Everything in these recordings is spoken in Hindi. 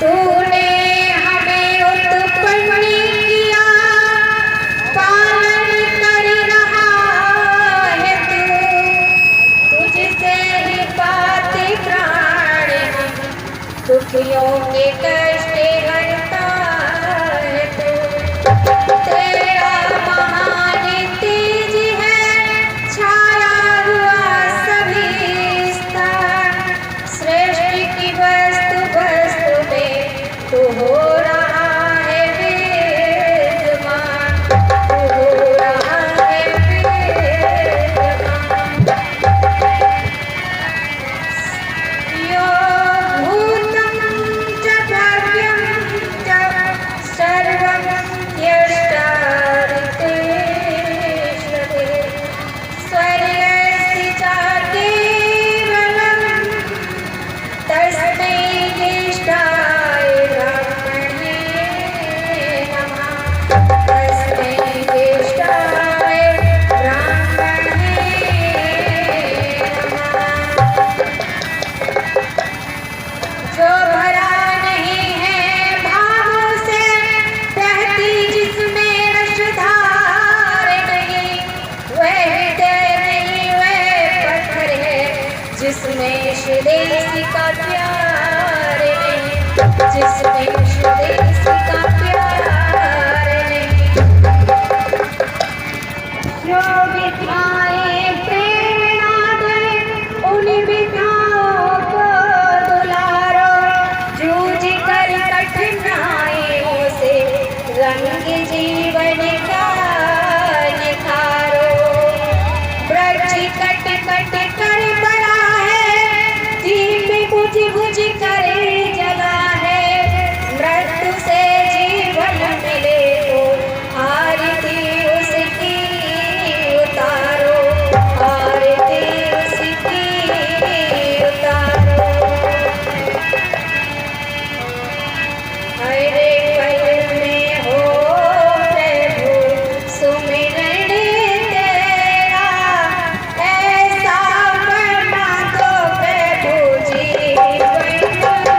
तूने हमें उत्पन्न किया, पालन कर रहा है तू, तुझसे ही पाते प्राण दुखियों के कष्ट हरता है तू। तेरा महान तेज है छाया हुआ सभी स्थान, सृष्टि की वस्तु वस्तु में तू हो रहा है विद्यमान, तू हो रहा है विद्यमान। यो भूतं च भव्यं च सर्वं यष्टार्थे स्वर्गस्य च केवलं तस्मै ज्येष्ठाय ब्रह्मणे नमः, तस्मै ज्येष्ठाय ब्रह्मणे नमः। जो भरा नहीं है भावों से, बहती जिसमें रसधार नहीं, वह हृदय नहीं वह पत्थर है जिसमें स्वदेशी का प्यार नहीं, जिसमें स्वदेशी का प्यार नहीं। जो विधाएं प्रेरणा दे उन विधाओं को दुलारो, जूझ कर कठिनाइयों से रंग जीवन का निखारो। वृक्ष कट कट कर बड़ा है, दीप बुझ बुझ कर जला है, मृत्यु से जीवन मिले तो आरती उसकी उतारो, आरती उसकी उतारो। हरे पल में हो प्रभु सुमिरन तेरा, ऐसा बना दो प्रभु जीवन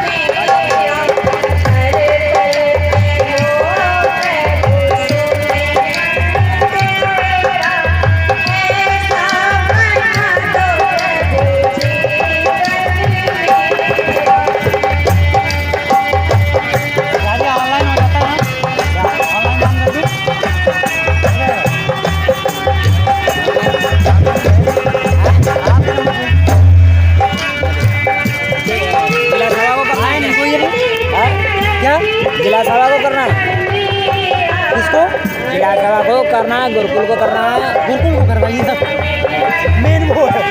मेरा। हरे पल में हो प्रभु सुमिरन तेरा, ऐसा बना दो प्रभु जीवन मेरा। गाड़ी ऑनलाइन हो जाता है ऑनलाइन कर गिलास हवा को करना है इनको, ये क्या गिलास हवा को करना है, किसको गिलास हवा को करना है, गुरुकुल को करना है, गुरुकुल को करवाइए सब मेन वो है।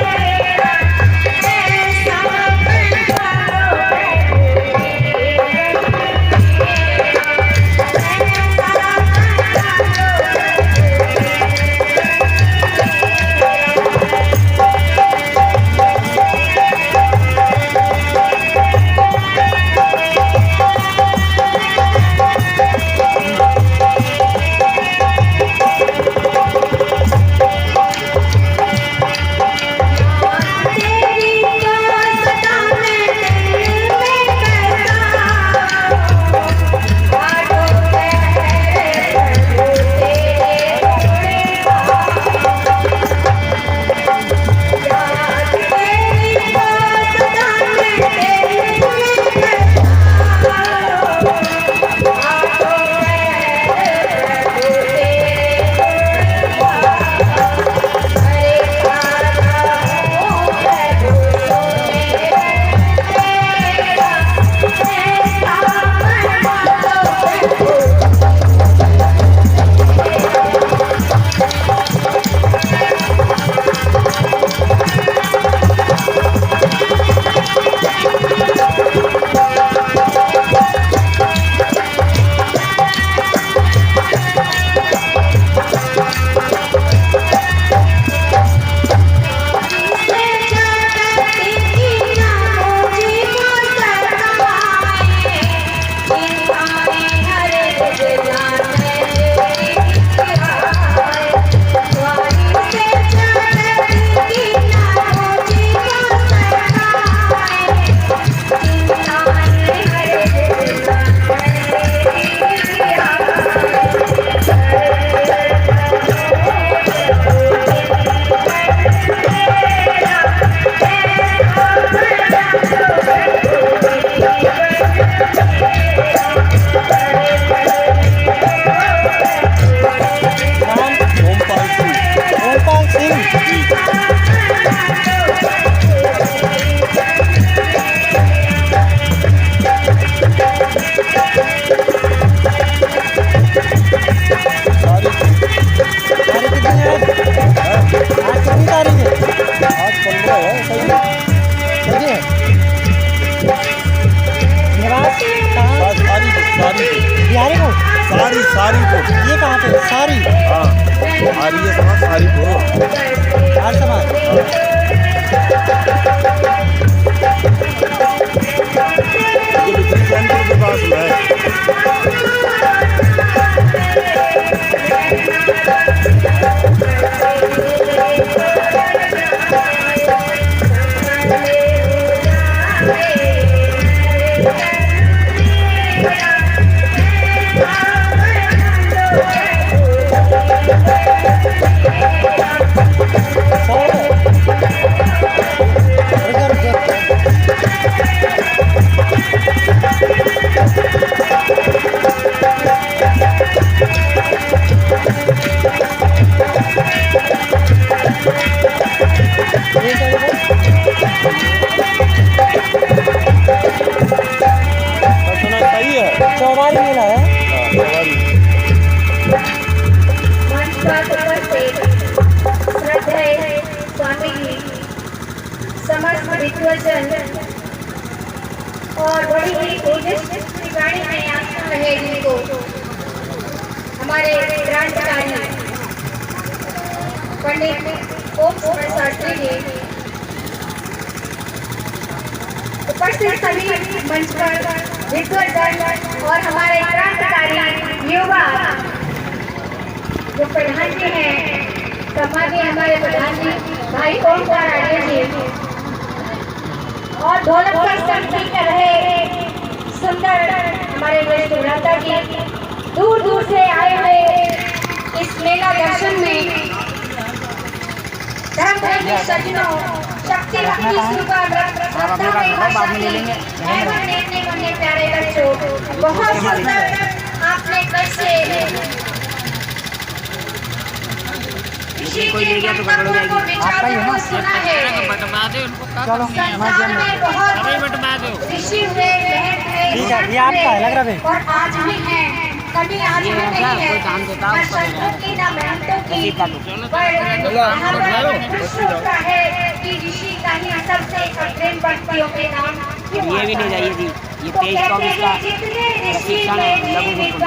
चौबारी मेला है। मंच पर उपस्थित श्रद्धेय स्वामी जी, समस्त विद्वजन और बड़ी ही ओजस्वी त्रिवाणी में आसन रहे जिनको हमारे क्रांतिकारी पंडित ओम प्रसाद जी, उपस्थित सभी मंच पर विद्वजन और हमारे क्रांतिकारी युवा जो प्रधान जी हैं, समाधि हमारे प्रधान जी भाई ओमकार आर्य जी, और ढोलक पर संगीत कर रहे सुंदर हमारे वरिष्ठ भ्राता जी, दूर दूर से आए हुए इस मेला दर्शन में धर्म प्रेमी सज्जनों, शक्ति भक्ति श्रद्धा में प्यारे बच्चों, बहुत सुंदर आपने कैसे कोई ले गया तो गड़बड़ हो जाएगी। आपका ही है ना? सुना है बटवा दे उनको। चलो संसार में बहुत बटवा दो। ऋषि हुए, महंत हुए, ठीक है, ये आपका है, लग रहा है। और आज भी है, कभी आज भी नहीं है। कोई काम देता है, ना संतों की ना महंतों की, पर चलो, हमारा खुश होता है कि ऋषि का ही सबसे प्रेम भक्तियों के नाम ये भी नहीं जाइए जी, ये 23-24 का प्रशिक्षण है लघु गुरुकुल।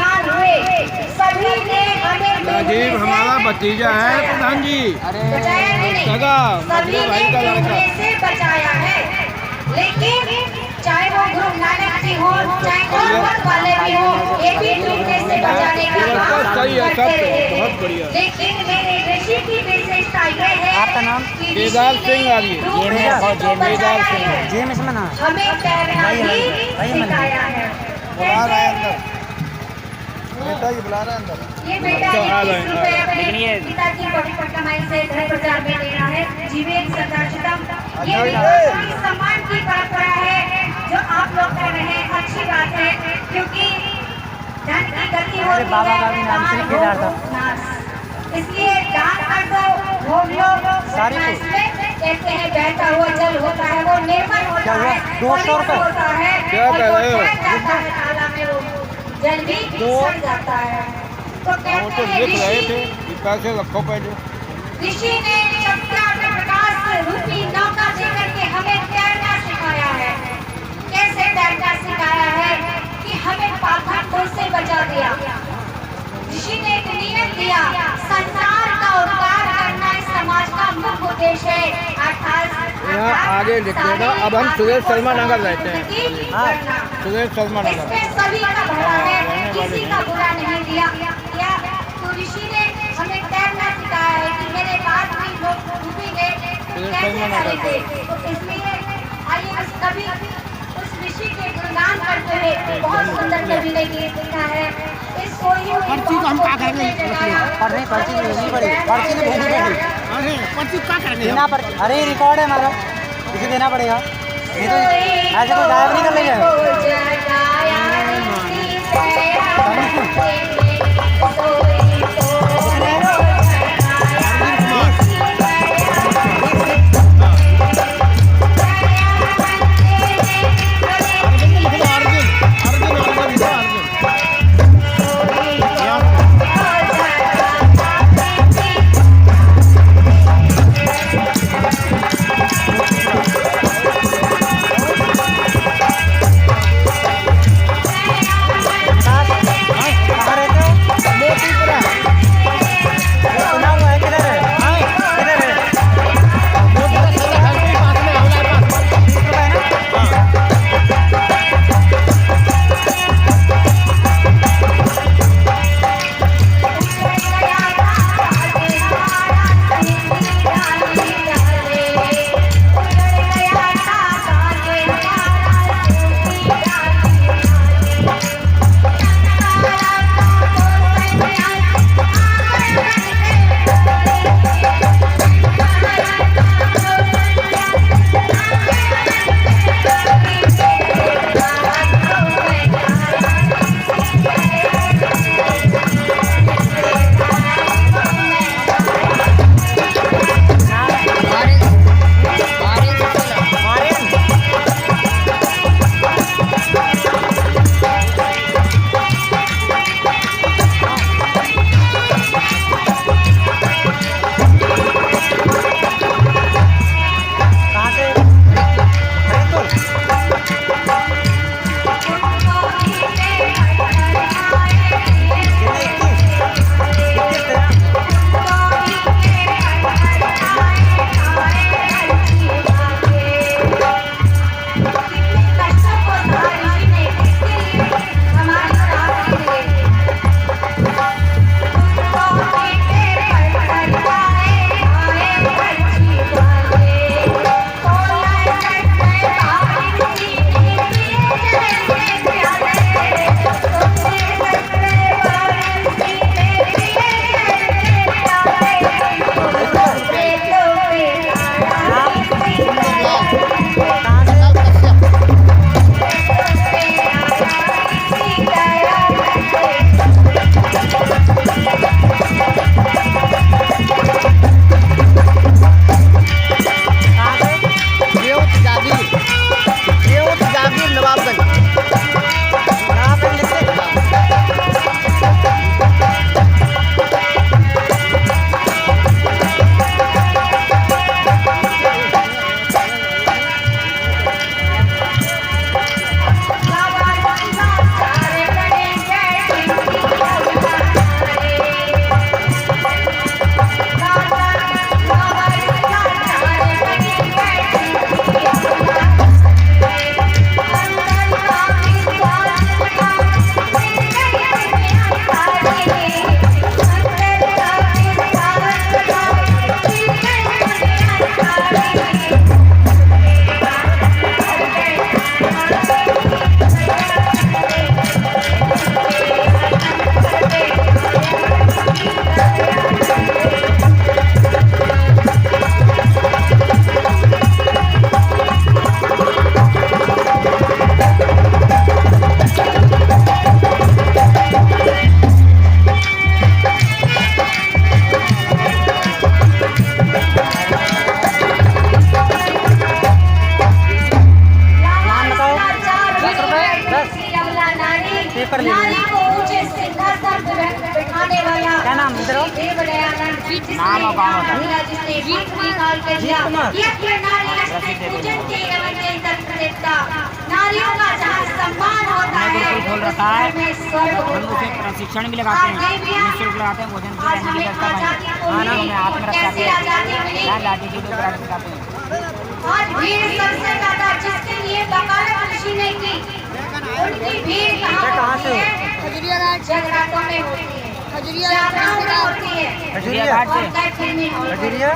सभी ने हमें राजीव हमारा भतीजा है प्रधान जी। बचाया नहीं, सगा सभी मतलब भाई का ने लड़का। डूबने से बचाया है। लेकिन चाहे वो गुरु नानक जी हो, चाहे मोहम्मद वाले भी हो, ये भी डूबने से बचाने का ये काम तो सही है, सब करते रहे। बहुत बढ़िया। लेकिन मेरे ऋषि की विशेषता ये है, आपका नाम? कि केदार ऋषि सिंह ने आर्य। डूबने केदार से तो बचाया सिंह। है, जे में समझना हमें तैरना भी सिखाया है। बुला रहे हैं अंदर, बेटा जी बुला रहे हैं अंदर। ये बेटा अच्छा, आ गए, 21 रुपए अपने लेकिन ये- पिताजी पवित्र कमाई से घर प्रचार में दे रहा है। जीवित सदाशितम, ये अच्छा, भी ये- कोई सम्मान की परंपरा है जो आप लोग कर रहे हैं। अच्छी बात है, क्योंकि धन की गति होती बाबा का भी है, नाम दान श्री केदार था। हो नाश। इसलिए दान कर दो, भोग लो, सारी वरना को। इसमें कहते हैं बहता हुआ जल होता है, वो निर्मल होता क्या हुआ? है, 200 रुपए? पवित्र होता है, क्या और कर वो रहे हो? ठहर जाता है ताला में, वो जल भी सड़ जाता है। तो वो कहते तो हैं लिख रहे थे ऋषि कि पैसे रखो पहले। ऋषि ने चमत्कार प्रकाश रूपी नौका जी करके हमें तैरना सिखाया है। कैसे तैरना सिखाया है कि हमें पाखंडों से बचा दिया। ऋषि ने एक नियम दिया, संसार का उद्धार करना इस समाज का मुख्य उद्देश्य है। यहाँ आगे लिख देना। अब हम सुरेश शर्मा नगर रहते हैं। हाँ। सुरेश शर्मा नगर। इसमें सभी का भला है, किसी का बुरा नहीं दिया। क्या तो ऋषि ने हमें तैरना सिखाया है कि मेरे बाद भी लोग डूबेंगे, कैसे करेंगे। तो इसलिए आइए बस कभी उस ऋषि के गुणगान करते हुए बहुत सुंदर कवि ने गीत लिखा है। इस सोई पर्ची को हम क्या करेंगे? पर नहीं, पर्ची तो भेजनी पड़ेगी, पर्ची तो भेजनी पड़ेगी। अरे पर्ची क्या करेंगे? देना पर्ची, अरे रिकॉर्ड है हमारा, इसे देना पड़ेगा। नहीं तो ऐसे कोई गायब नहीं कर लेगा। पेपर ले नारी को ऊंचे सिंहासन पर बिठाने वाला क्या नाम इधर आओ। देवदयानंद नाम और गाँव बता। जिसने जीत निकाल के दिया यज्ञ नारी अष्टक पूजन की एवं तंत्र देवता नारियों का जहाँ सम्मान होता है बिल्कुल खोल रखा है। उसमें स्वर्ग हम होता उसे है। प्रशिक्षण भी लगाते हैं, निःशुल्क लगाते हैं, भोजन की आज रहने की हमें व्यवस्था आजादी बनाई। को खाना में हाथ में रख कैसे जाते आजादी हैं, मिली? यहाँ लाठी की प्रैक्टिस सिखाते हैं। आज भीड़ सबसे ज्यादा जिसके लिए वकालत ऋषि ने की उनकी भीड़ कहाँ से? होती है? जगरातों में होती है, जागरातों में होती है खजुरिया घाट और से। कैफे में होती है। खजुरिया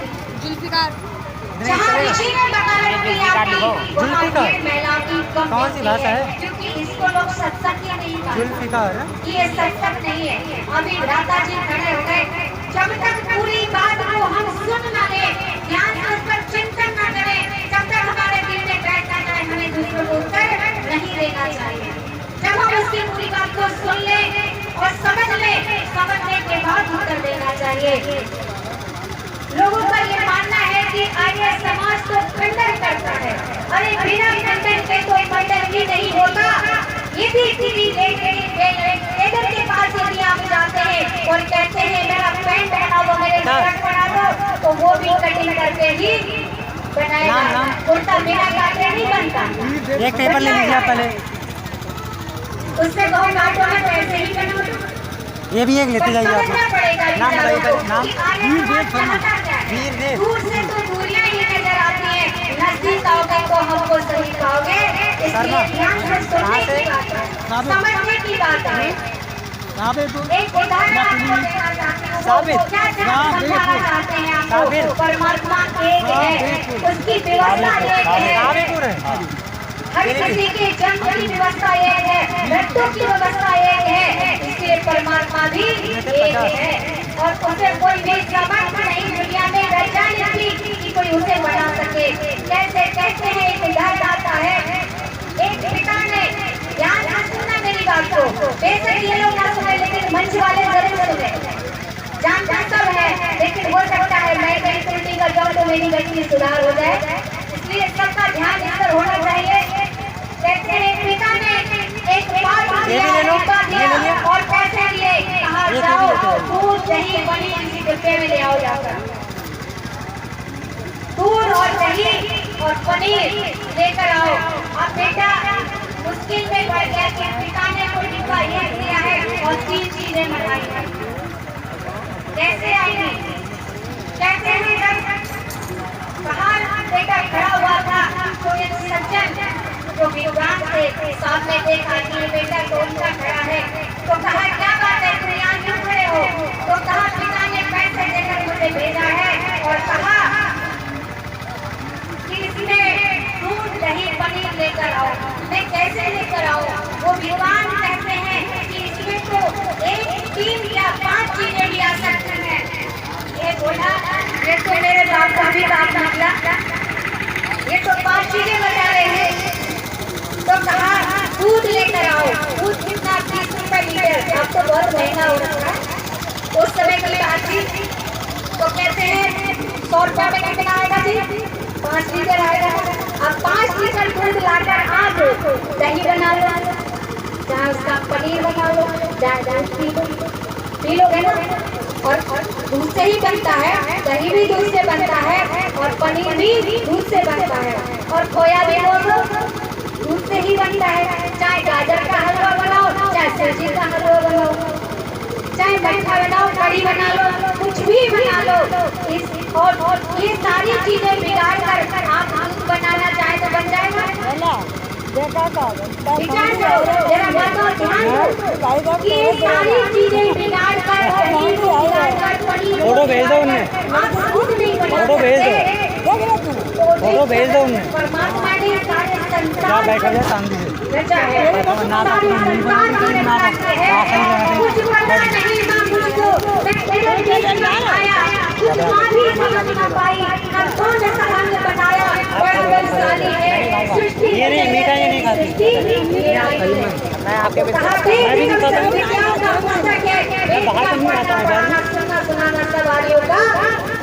जहाँ ऋषि ने वकालत की आपकी वहाँ जुल्फिकार। भीड़ महिलाओं की कम कौन सी होती भाषा है? क्योंकि इसको लोग सत्संग ही नहीं मानते। जुल्फिकार है? ये सत्संग नहीं है। अभी भ्राता जी खड़े हो गए, जब तक पूरी बात को हम सुन न ले, ध्यान से उस पर चिंतन न करें, जब तक हमारे दिल में बैठ न जाए, हमें दूसरों को उत्तर नहीं देना चाहिए। जब हम उसकी पूरी बात को सुन ले और समझ ले, समझने के बाद उत्तर देना चाहिए। लोगों का ये मानना है कि आर्य समाज तो खंडन करता है। अरे बिना खंडन के तो खंडन ही नहीं होता। यदि किसी टेलर के पास यदि आप जाते हैं और कहते हैं मेरा पैंट बना दो, मेरे शर्ट बना दो, तो वो भी कटिंग करके ही बनाएगा। कुर्ता बिना काटे नहीं बनता। एक पेपर ले लीजिए आप पहले। उससे कहो काटो मैं पैसे ही बना दो। ये भी एक लेते जाइए आप। समझना पड़ेगा नाम बताइए पहले, नाम? वीरदेव शर्मा। वीरदेव। दूर से तो दूरियां ही नजर आती है, नजदीक आओगे तो हमको सही पाओगे। इसलिए ध्यान से सुनने की बात है, समझने की बात है। एक उदाहरण आपको देना चाहती हूँ। साबित। क्या समझाना चाहते हैं आपको? परमात्मा एक है, उसकी व्यवस्था एक है। हर किसी के जन्म की व्यवस्था एक है, मृत्यु की व्यवस्था एक है, इसलिए परमात्मा भी एक है। और उसे कोई भी सामर्थ्य नहीं दुनिया में वैज्ञानिक की कोई उसे बना सके। कैसे कहते हैं, एक उदाहरण आता है। एक पिता ने, ध्यान से सुनना मेरी बात को, बेशक ये लोग ना सुने लेकिन मंच वाले जरूर सुने। जानता सब है, लेकिन हो सकता है मैं कहीं त्रुटि कर जाऊँ तो मेरी गलती सुधार हो जाए, इसलिए सबका ध्यान इस पर होना चाहिए। कहते हैं पिता ने एक बात दिया और पैसे दिए, कहा जाओ दूध दही पनीर किसी डिब्बे में ले आओ जाकर। दूध और दही और पनीर लेकर आओ। अब बेटा मुश्किल में पड़ गया कि पिता ने कोई डिब्बा ये दिया है और 3 चीजें मंगाई है, कैसे आएंगी? कहते हैं बाहर बेटा खड़ा हुआ था तो एक सज्जन जो विद्वान थे सामने देखा कि ये बेटा कौन सा खड़ा है, तो कहा क्या बात है तुम यहाँ क्यों खड़े हो? तो कहा पिता ने पैसे देकर मुझे भेजा है और कहा कि इसमें दूध दही पनीर लेकर आओ। मैं कैसे लेकर आऊँ? वो विद्वान कहते हैं कि इसमें तो 1, 3 या 5 चीजें भी आ सकती हैं। ये बोला ये तो मेरे बाप का भी बाप निकला, ये तो 5 चीजें बता रहे हैं। तो कहा दूध लेकर आओ। दूध कितना? 30 रुपए लीटर। अब तो बहुत महंगा हो रहा है, उस समय की बात थी। तो कहते हैं 100 रुपए में कितना आएगा जी? 5 लीटर आएगा। अब 5 लीटर दूध लाकर आप दही बना लो, चाहे उसका पनीर बना लो, चाहे दूध पी लोगे ना। और दूध से ही बनता है, दही भी दूध से बनता है और पनीर भी दूध से बनता है और खोया भी दूध से ही बनता है। चाहे गाजर का हलवा बनाओ, चाहे सब्जी का हलवा बनाओ, चाहे मट्ठा बनाओ, कढ़ी बना लो, कुछ भी बना लो। और ये सारी चीजें बिगाड़ कर आप दूध बनाना चाहे तो बन जाएगा। विचार करो, जरा बात और ध्यान दो कि ये सारी चीजें बिगाड़ कर फोटो भेज दो उन्हें, फोटो भेज दो, फोटो भेज दो उन्हें। परमात्मा ने सारे संसार बैठा जाए शांति से। रचा है, सारे संसार में रचा है। कुछ पता नहीं ना मुझको, मैं इधर भी नहीं आया, कुछ माँ भी समझ ना पाई, न कौन सा रंग बनाया, बड़ा बलशाली है सृष्टि। ये नहीं मीठा, ये नहीं खाती मैं आपके मैं भी नहीं खाता हूँ। सुनाना सवालियों का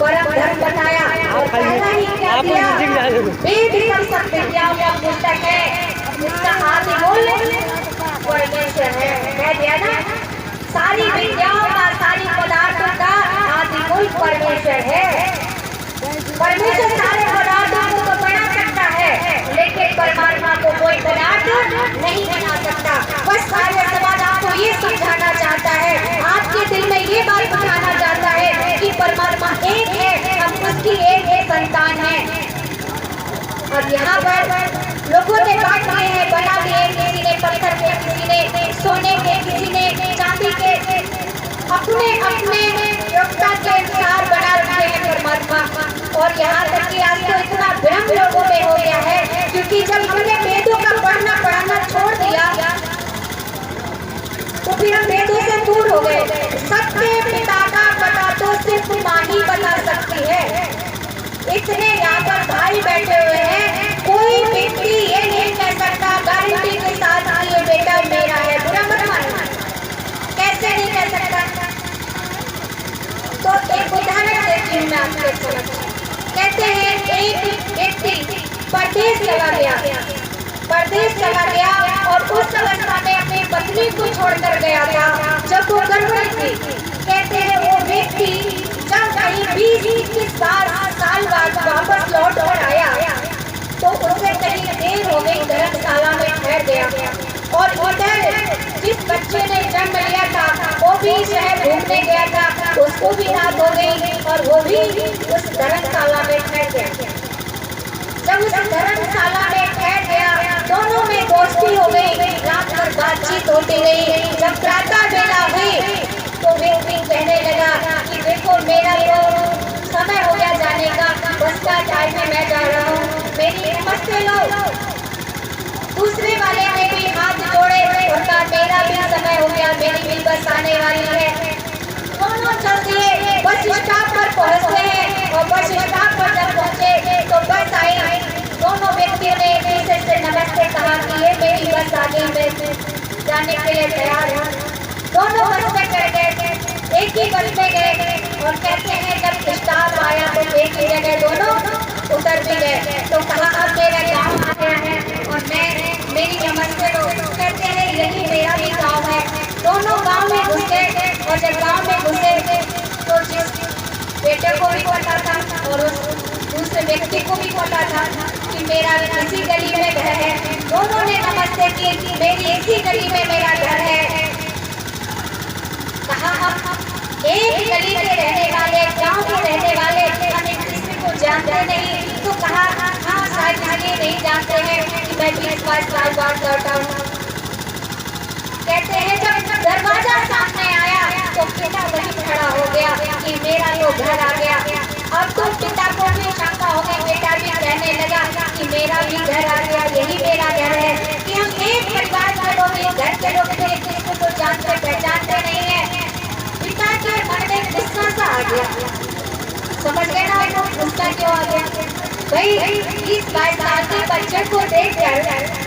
परम धर्म बताया। आप वेद सब विद्याओं का पुस्तक है, जिसका आदि मूल परमेश्वर है। कह दिया ना, सारी विद्याओं का, सारी पदार्थों का आदि मूल परमेश्वर है। परमेश्वर सारे पदार्थों को तो बना सकता है, लेकिन परमात्मा को कोई पदार्थ नहीं बना सकता। बस सारे समाज आपको ये समझाना चाहता है, आपके दिल में ये बात बताना चाहता है कि परमात्मा एक है, हम उसकी एक संतान हैं। और यहाँ पर लोगों ने बांट लिए हैं, बना लिए, किसी ने पत्थर के, किसी ने सोने के, किसी ने चांदी के, अपने अपने योग्यता के अनुसार बना रखे हैं परमात्मा। और यहाँ तक कि आज तो इतना भ्रम लोगों में हो गया है, क्योंकि जब हमने वेदों का पढ़ना पढ़ाना छोड़ दिया तो फिर हम वेदों से दूर हो गए। सबके पिता का पता तो सिर्फ माँ ही बता सकती है। इतने यहाँ पर भाई बैठे हुए हैं, कोई व्यक्ति ये नहीं कह सकता गारंटी के साथ कि ये बेटा मेरा है, बुरा मत मानना। कैसे नहीं कह सकता? तो एक उदाहरण देती हूँ मैं आपके समक्ष। कहते हैं एक व्यक्ति परदेश चला गया और उस अवस्था में अपनी पत्नी को छोड़कर गया था जब वो गर्भवती थी। कहते हैं वो व्यक्ति जब कहीं 20-21 साल बाद वापस लौट कर आया तो उसे कहीं देर हो गई, धर्मशाला में ठहर गया। और उधर जिस बच्चे ने जन्म लिया था वो भी शहर घूमने गया था, उसको भी रात हो गई और वो भी उस धर्मशाला में ठहर गया। जब उस धर्मशाला में ठहर गया, दोनों में दोस्ती हो गई, रात भर बातचीत होती रही। जब प्रातः बेला हुई तो व्यक्ति कहने लगा कि देखो मेरा तो समय हो गया जाने का, बस का टाइम है, मैं जा रहा हूँ, मेरी नमस्ते लो। दूसरे वाले ने भी हाथ जोड़े और कहा मेरा भी समय हो गया, मेरी भी बस आने वाली है। दोनों चल दिए, बस स्टॉप पर पहुँचते हैं और बस स्टॉप पर जब पहुँचे तो बस आई। दोनों व्यक्तियों ने एक दूसरे से नमस्ते कहा कि ये मेरी बस आ गई, मैं जाने के लिए तैयार हूँ। दोनों बस में चढ़ गए, एक ही बस में गए और कहते हैं जब स्टॉप आया तो एक ही जगह दोनों उतर भी गए। तो कहा अब मेरा गाँव आ गया है और मेरी नमस्ते लो। कहते हैं यही मेरा भी गाँव है। दोनों गाँव में घुसे और जब गाँव में घुसे तो जिस बेटे को भी पता था और उस दूसरे व्यक्ति को भी पता था कि मेरा इसी गली में घर है। दोनों ने नमस्ते की, मेरी इसी गली में मेरा घर है। कहा हम एक गली के रहने वाले, गांव के रहने वाले, हम एक दूसरे को जानते नहीं। तो कहा हाँ शायद इसलिए नहीं जानते हैं कि मैं 20-22 साल बाद लौटा हूँ। कहते हैं जब दरवाजा सामने आया तो पिता वहीं खड़ा हो गया कि मेरा तो घर आ गया। अब तो पिता को भी शंका हो गई, बेटा भी कहने लगा कि मेरा भी घर आ गया, यही मेरा घर है। कि हम एक परिवार के लोग, एक घर के लोग एक दूसरे को जानते पहचानते नहीं है। पिता के मन में गुस्सा सा आ गया। समझ गए ना आपको गुस्सा क्यों आ गया? भाई 20-22 साल के बच्चे को देख कर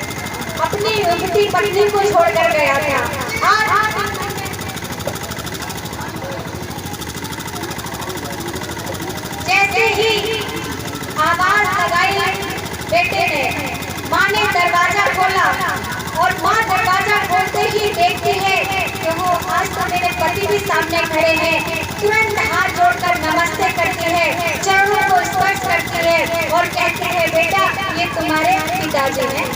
अपनी युवती पत्नी को छोड़कर गया था। आज जैसे ही आवाज लगाई बेटे ने, माँ ने दरवाजा खोला और माँ दरवाजा खोलते ही देखती है कि वो आज तो मेरे पति भी सामने खड़े हैं। तुरंत हाथ जोड़कर नमस्ते करती है, चरणों को स्पर्श करती है और कहती है बेटा ये तुम्हारे पिताजी हैं,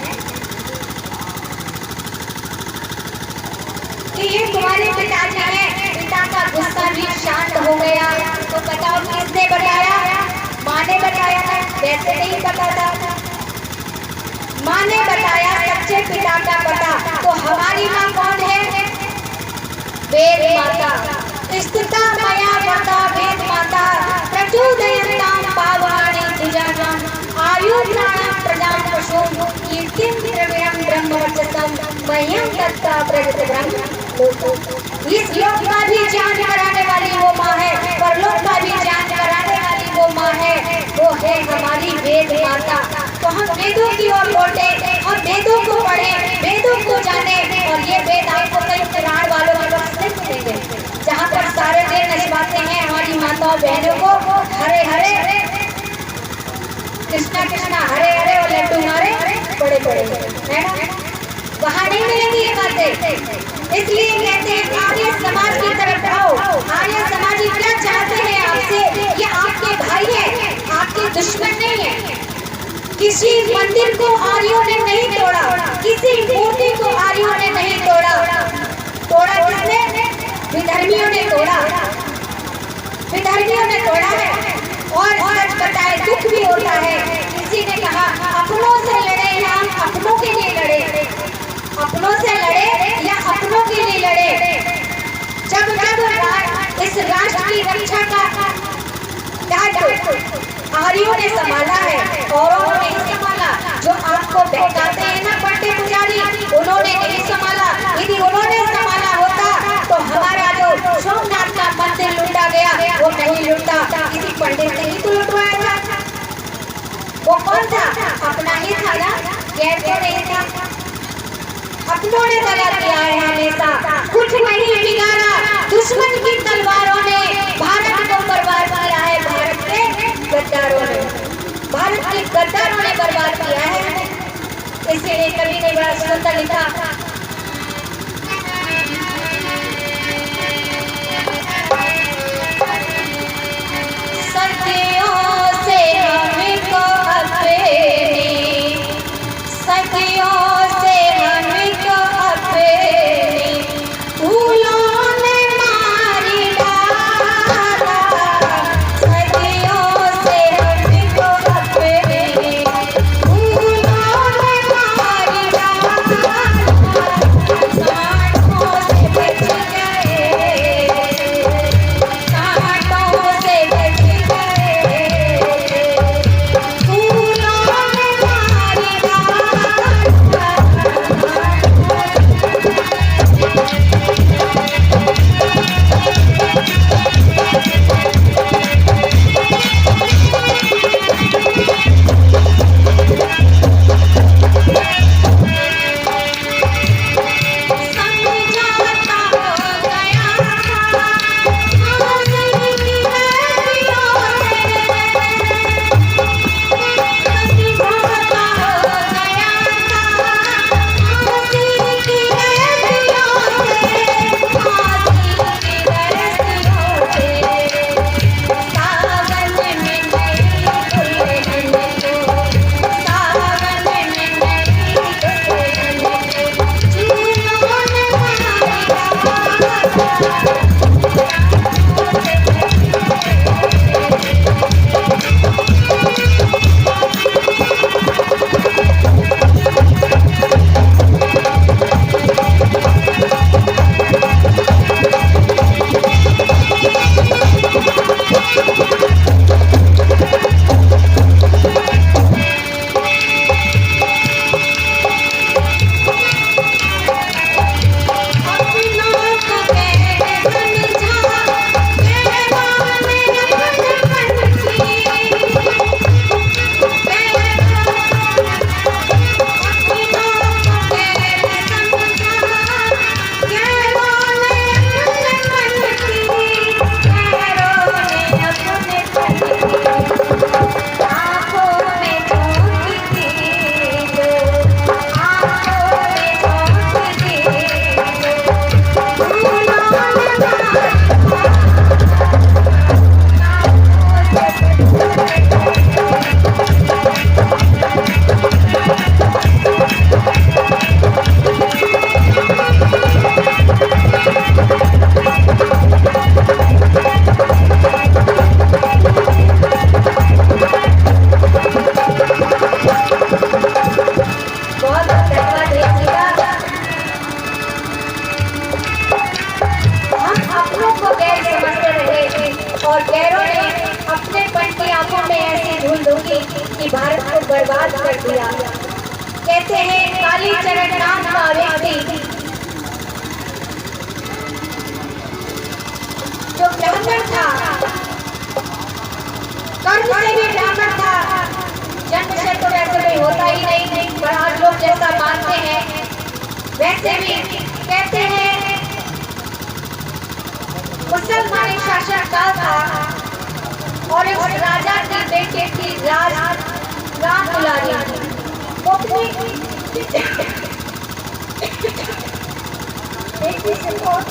कि ये तुम्हारे पिताजी हैं। पिता का गुस्सा भी शांत हो गया। तो बताओ किसने बताया? माँ ने बताया था, वैसे नहीं पता था। माँ ने बताया सच्चे पिता का पता। तो हमारी माँ कौन है? वेद माता। स्थिता मया माता वेद माता, प्रचोदयन्तां पावनानि द्विजानाम्, आयु प्राणं प्रदां पशुं, कीर्तिं द्रव्यं ब्रह्मवर्चसं, मह्यं दत्ता प्रगत ब्रह्म। इस लोक का भी ज्ञान कराने वाली वो माँ है, परलोक का भी ज्ञान कराने वाली वो माँ है, वो है हमारी वेद माता। तो हम वेदों की ओर लौटे और वेदों को पढ़े, वेदों को जाने। और ये वेद आपको कई पुराण वालों के पास नहीं मिलेंगे, जहाँ पर सारे दिन नचवाते हैं हमारी माताओं बहनों को हरे हरे कृष्णा कृष्णा, हरे हरे और लड्डू मारे बड़े बड़े, है ना? वहाँ नहीं मिलेंगी ये बातें। इसलिए कहते हैं आर्य समाज की तरफ आओ। आर्य समाजी क्या चाहते हैं आपसे? ये आपके भाई है, आपके दुश्मन नहीं है। किसी मंदिर को आर्यों ने नहीं तोड़ा, किसी मूर्ति को आर्यों ने नहीं तोड़ा। तोड़ा किसने? विधर्मियों ने तोड़ा, विधर्मियों ने तोड़ा है। और सच बताए दुख भी होता है। किसी ने कहा अपनों से लड़े या अपनों के लिए लड़े, अपनों से लड़े या अपनों के लिए लड़े। जब जब इस राष्ट्र की रक्षा का आर्यों ने संभाला है, औरों ने नहीं संभाला। जो आपको बहकाते हैं ना पंडित पुजारी, उन्होंने नहीं संभाला। यदि उन्होंने संभाला होता तो हमारा जो सोमनाथ का मंदिर लूटा गया वो नहीं लूटा, किसी पंडित ने ही तो लुटवाया था। वो कौन था? अपना ही था ना, गैर तो नहीं था। अपनों ने दगा किया है हमेशा, कुछ नहीं बिगाड़ा। दुश्मन की तलवारों ने भारत को बर्बाद किया है। भारत के गद्दारों ने, भारत के गद्दारों ने बर्बाद किया है। इसीलिए कवि ने बड़ा सुंदर लिखा, सदियों से हमको अपने, सदियों से हमको अपने फूलों ने मारी डाला। सदियों से हमको अपने फूलों ने मारी डाला। कांटों से बच गए, कांटों से बच गए, फूलों ने मारी डाला। समझौता हो गया आज़ादी की लड़ाइयों से, समझौता हो गया आज़ादी की लड़ाइयों से, आज़ादी की लड़ाइयों से। सावन में नई दुल्हन को, सावन में नई दुल्हन को झूलों ने मारी डाला। अपनों को कैसे समझा, मेहमान अपन बन की। अपनों को कैसे समझा, मेहमान अपन बन की। पैरों ने अपने पन की, आँखों में झोंक दी जो, आँखों में झोंक दी जो, फूलों ने मारी बहुत धन्यवाद देखिएगा। हम अपनों को गैर समझते रहे और गैरों ने अपनेपन की आंखों में ऐसी धूल धोखी कि भारत को बर्बाद कर दिया। कहते हैं कालीचरण नाम का व्यक्ति जो ब्राह्मण था, कर्म से भी ब्राह्मण था, जन्म से तो वैसे भी होता ही नहीं, पर आज लोग जैसा मानते हैं वैसे भी कहते हैं। मुसलमानी शासन काल था और उस राजा की बेटी थी राम दुलारी। वो अपनी बेटी से बहुत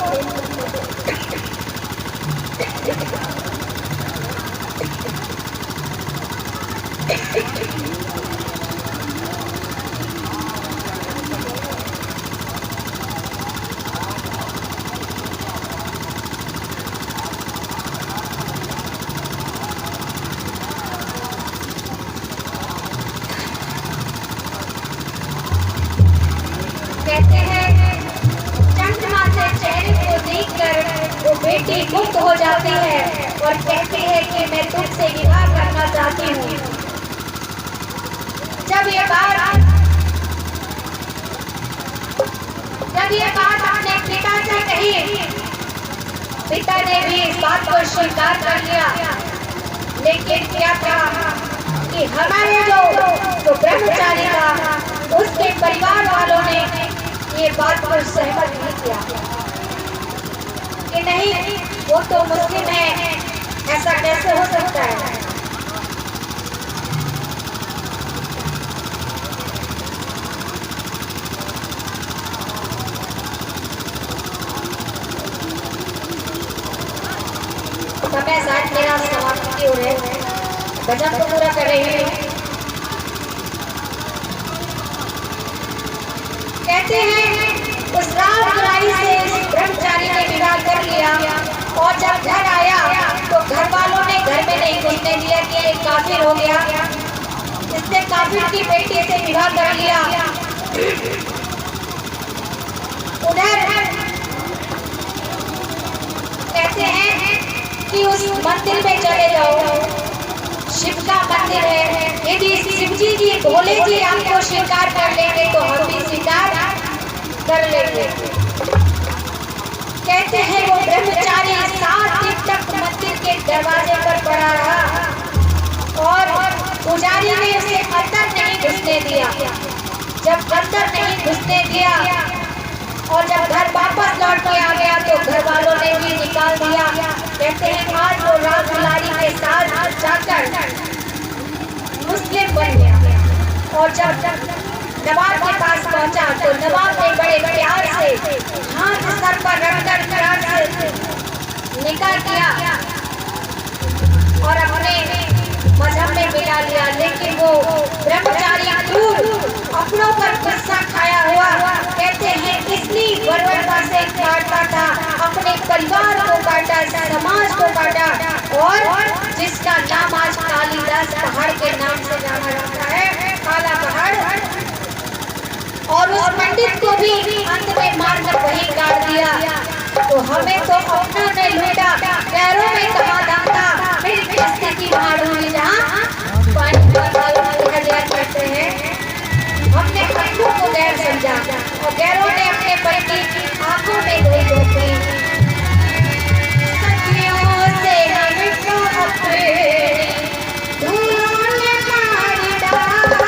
कहते हैं चंद्रमा से चेहरे को देखकर वो बेटी मुक्त हो जाती है और कहती है कि मैं तुमसे विवाह करना चाहती हूँ। जब ये बात अपने पिता से कही, पिता ने भी इस बात को स्वीकार कर लिया, लेकिन क्या कहा कि हमारे जो ब्रह्मचारी था उसके परिवार वालों ने ये बात पर सहमत नहीं किया कि नहीं, वो तो मुस्लिम है, ऐसा कैसे हो सकता है। समय साथ मेरा समाप्ति की ओर है, भजन को पूरा कर रही हूँ। कहते हैं उस रात बुराई से इस ब्रह्मचारी ने विवाह कर लिया और जब घर आया तो घर वालों ने घर में नहीं घुसने दिया कि एक काफिर हो गया, इसने काफिर की बेटी से विवाह कर लिया। उधर कहते हैं कि उस मंदिर में चले जाओ, शिव का मंदिर है, यदि शिव जी भोले जी आपको स्वीकार कर लेंगे तो हम भी स्वीकार कर लेंगे। कहते हैं वो ब्रह्मचारी 7 दिन तक मंदिर के दरवाजे पर पड़ा रहा और पुजारी ने उसे अंदर नहीं घुसने दिया। जब अंदर नहीं घुसने दिया और जब घर वापस लौट के आ गया तो घर वालों ने भी निकाल दिया। कहते हैं आज वो रात दुलारी के साथ जाकर मुस्लिम बन गया और जब नवाब के पास पहुंचा तो नवाब ने बड़े प्यार से हाथ सर पर रखकर प्यार से निकाह किया और अपने मजहब में मिला लिया। लेकिन वो ब्रह्मचारी क्रूर अपनों पर गुस्सा खाया हुआ, कहते हैं कितनी बर्बरता से काटता था, अपने परिवार को काटा, समाज को काटा और जिसका नाम आज कालिदास पहाड़ के नाम से जाना जाता है, काला पहाड़, और उस पंडित को भी अंत में मारकर वही काट दिया। तो हमें तो अपना नहीं लूटा, पैरों में कहा दाता, मेरी स्थिति मालूम जहाँ पानी करते हैं। हमने पत्तों को गैर समझा और गैरों ने अपने पति की आंखों में धोई धोती। सखियों से हमको अपने धूलों ने मार डाला,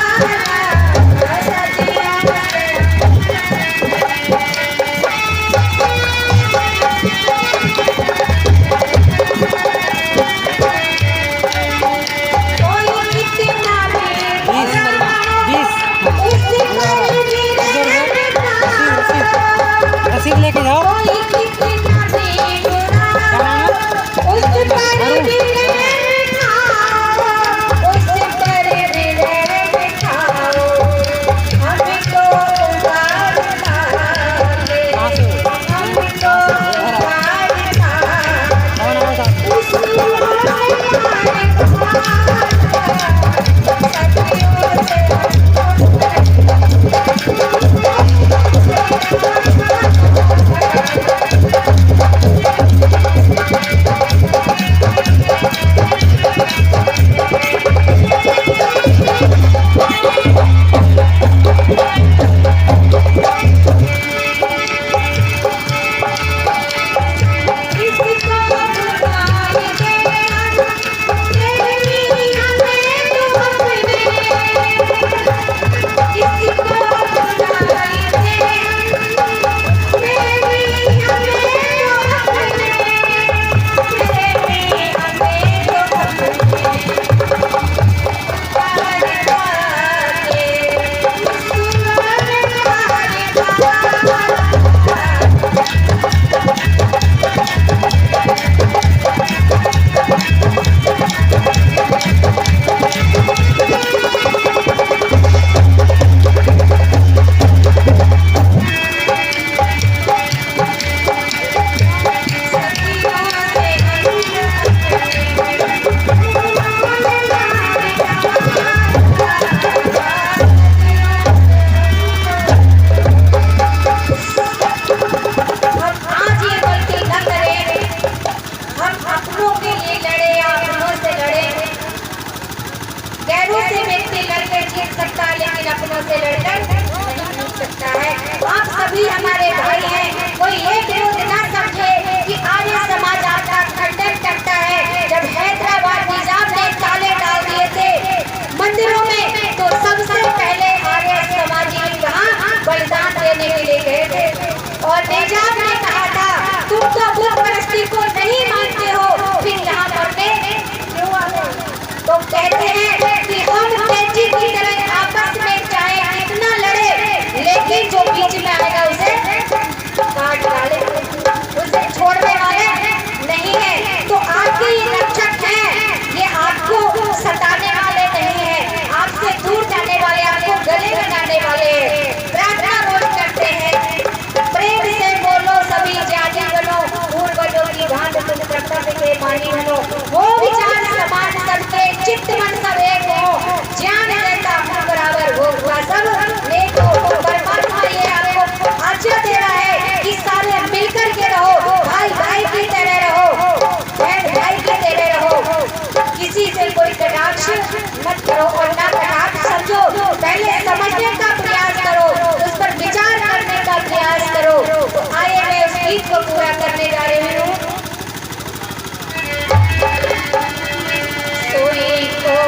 शत्रुओं से लड़कर नहीं जीत सकता है। आप सभी हमारे भाई हैं, कोई ये विरोध ना समझे कि आर्य समाज आपका खंडन करता है। जब हैदराबाद निजाम ने ताले डाल दिए थे मंदिरों में, तो सबसे पहले आर्य समाजी वहाँ बलिदान देने के लिए गए थे और निजाम ने कहा था तुम तो बुत परस्ती को नहीं मानते हो, फिर यहाँ मरने क्यों आ गए? तो कहते हैं कि हम तेजी की तरह आपस में चाहे कितना लड़े, लेकिन जो बीच में आएगा उसे काट डाले, उसे छोड़ने वाले नहीं है। तो आपके ये रक्षक हैं, ये आपको सताने वाले नहीं है, आपसे दूर जाने वाले, आपको गले लगाने वाले प्रार्थना रोज करते हैं। प्रेम से बोलो सभी जाति बनो, पूर्वजों की भांत तुम कर्तव्य के मानी बनो। वो विचार समान सबके, चित्त मन सब एक हो, ज्ञान देता हूँ बराबर हो सब नेक हो। परमात्मा ये आपको आज्ञा दे रहा है कि सारे मिलकर के रहो, भाई भाई की तरह रहो, बहन भाई की तरह रहो, किसी से कोई कटाक्ष मत करो और ना कटाक्ष समझो, पहले समझने का प्रयास करो, उस पर विचार करने का प्रयास करो। तो आइए मैं उस गीत को पूरा करने जा रही हूँ। सोई को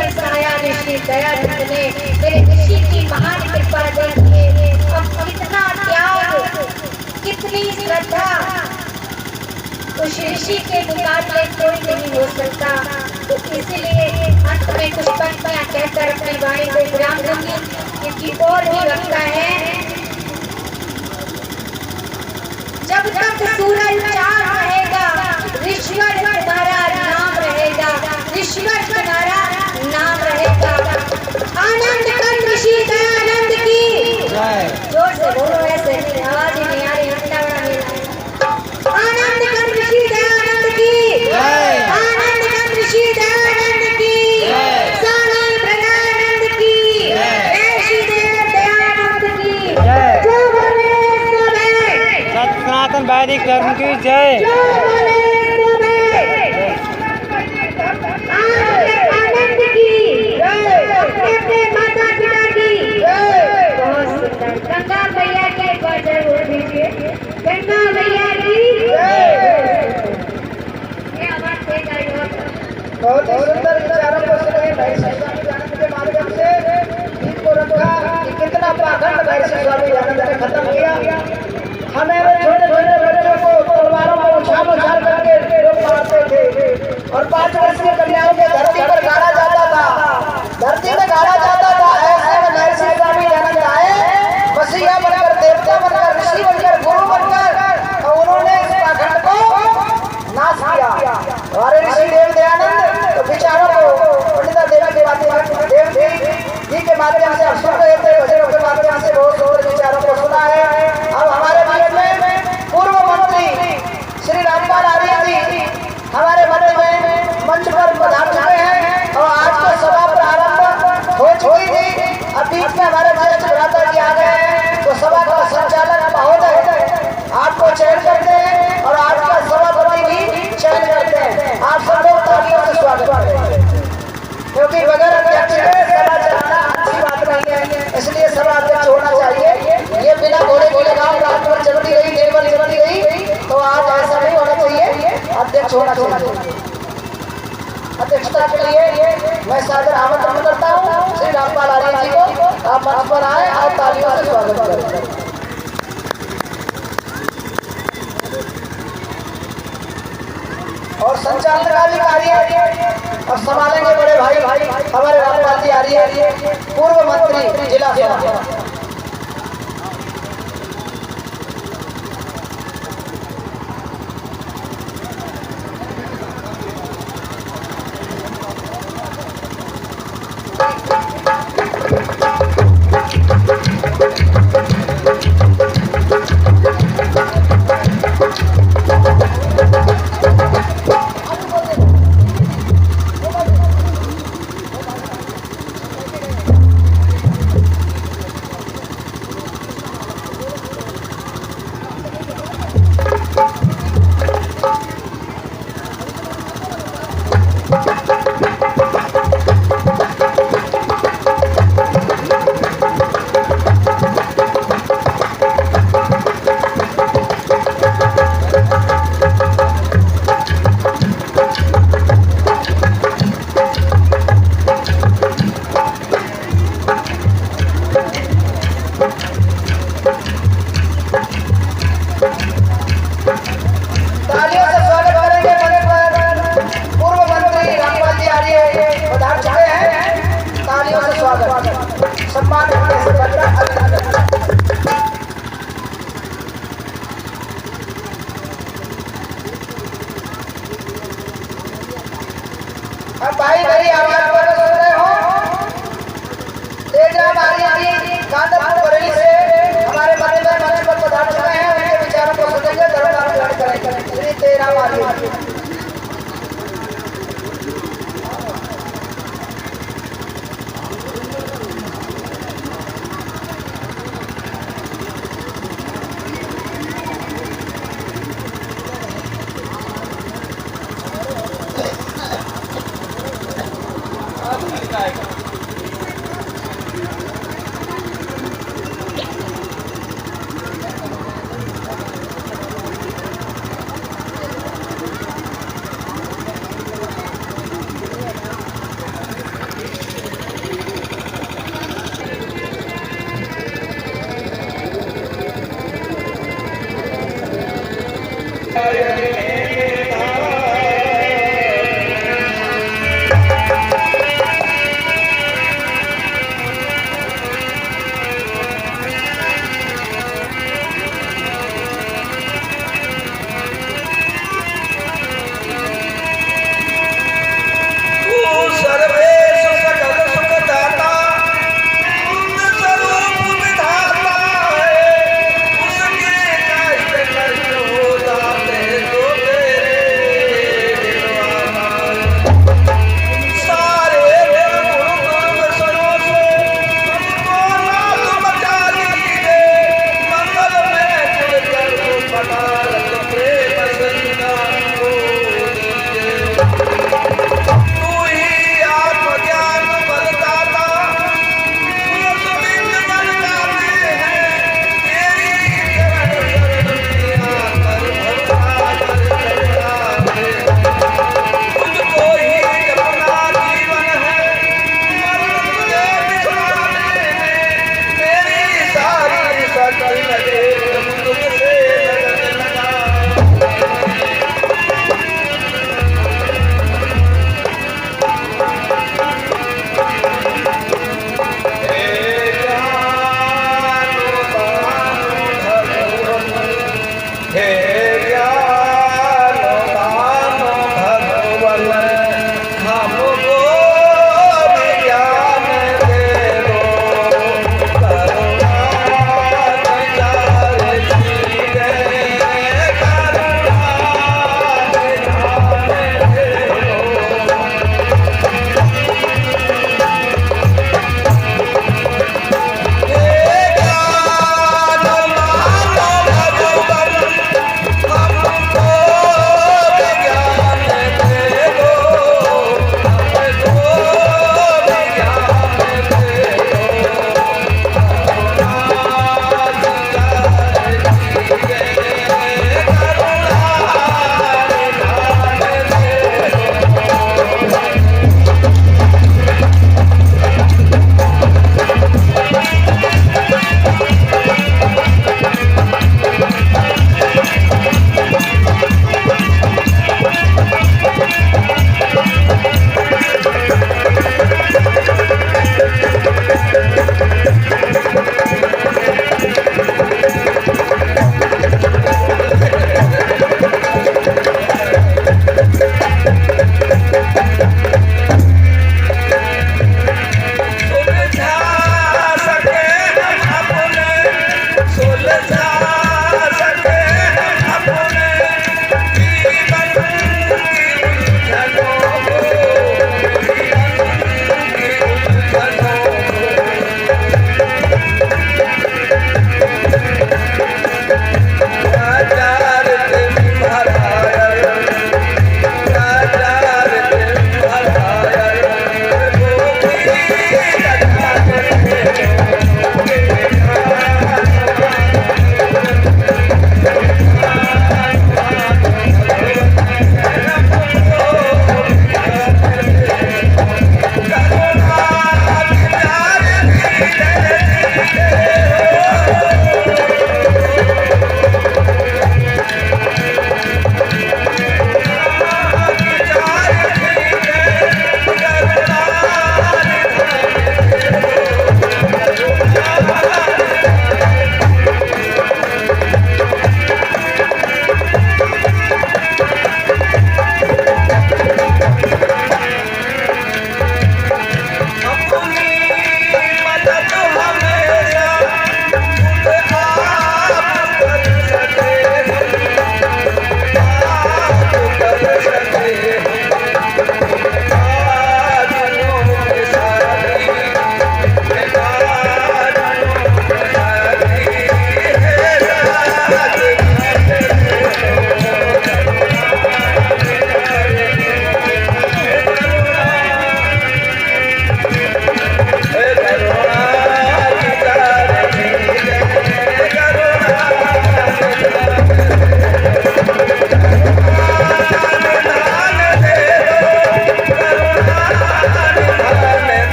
जगाया ऋषि दया दयानंद ने मेरे ऋषि की महान कृपा देखिए। अब कितना त्याग, कितनी श्रद्धा, उस ऋषि के मुकाबले कोई नहीं हो सकता। तो इसीलिए अंत में कुछ पंक्तियां कहकर अपनी वाणी को विराम दूंगी, क्योंकि और भी वक्ता है। जब तक सूरज चांद रहेगा, ईश्वर तुम्हारा नाम रहेगा, ईश्वर तुम्हारा नाम रहेगा। आनंद कंद ऋषि दयानंद की जोर से बोलो, ऐसे नहीं, आवाज ही नहीं आ रही, इतना बड़ा मेला। आनंद कंद ऋषि दयानंद की, आनंद कंद ऋषि दयानंद की, स्वामी प्रज्ञानंद की, ऋषि देव दयानंद की, जो बोले सब है। सनातन आदि धर्म की जय। आनंद की अपने माता पिता की बहुत सुंदर। गंगा मैया के जय बोल दीजिए। गंगा मैया की ये आवाज से गाइए। बहुत ही सुंदर विचारों को सुने भाई स्वामी आनंद के माध्यम से गीत को रखा कि कितना पाखंड भाई स्वामी आनंद ने खत्म किया। हमें वो छोटे छोटे बच्चों को तलवारों में उछाल उछाल करके लोग मारते थे और 5 वर्ष की कन्याओं को धरती पर गाड़ा जाता था, धरती में गाड़ा जाता था। ऐसे में महर्षि स्वामी आनंद आए, मसीहा बनकर, देवता बनकर, ऋषि बनकर, गुरु बनकर, और उन्होंने इस पाखंड को नाश किया। हमारे ऋषि देव दयानंद तो विचारों को पंडिता देवी के माध्यम के माध्यम से सुन रहे थे, भजनों के माध्यम से बहुत सुंदर विचारों को सुना है। अब हमारे मन में पूर्व मंत्री श्री रामपाल आर्य जी हमारे मन में मंच पर पधार चुके हैं और आज का सभा प्रारंभ हो चुकी थी। अब बीच में हमारे ज्येष्ठ भ्राता जी आ गए हैं तो सभा का संचालन महोदय आपको चयन करते हैं और आज का सभापति भी चयन करते हैं। आप सब लोग तालियों से स्वागत करें, क्योंकि बगैर अध्यक्ष के सभा चलाना अच्छी बात नहीं है, इसलिए सभा अध्यक्ष होना चाहिए। ये बिना घोड़े को लगाम रात भर चलती रही, दिन भर चलती रही, तो आज ऐसा नहीं होना चाहिए, अध्यक्ष होना चाहिए। अध्यक्षता के लिए मैं सादर आमंत्रण करता हूँ श्री रामपाल आर्य जी को। आप मंच पर आए और तालियों से स्वागत करें। और संचालन का भी कार्य और संभालेंगे बड़े भाई हमारे रामपाल जी आर्य, पूर्व मंत्री जिला सभा। अब भाई मेरी आवाज को सुन रहे हो? तेजा मारिया जी गांधीपुर बरेली से हमारे मंच पर पधार चुके हैं, उनके विचारों को सुनेंगे, धर्म का ग्रहण करेंगे। श्री तेजा मारिया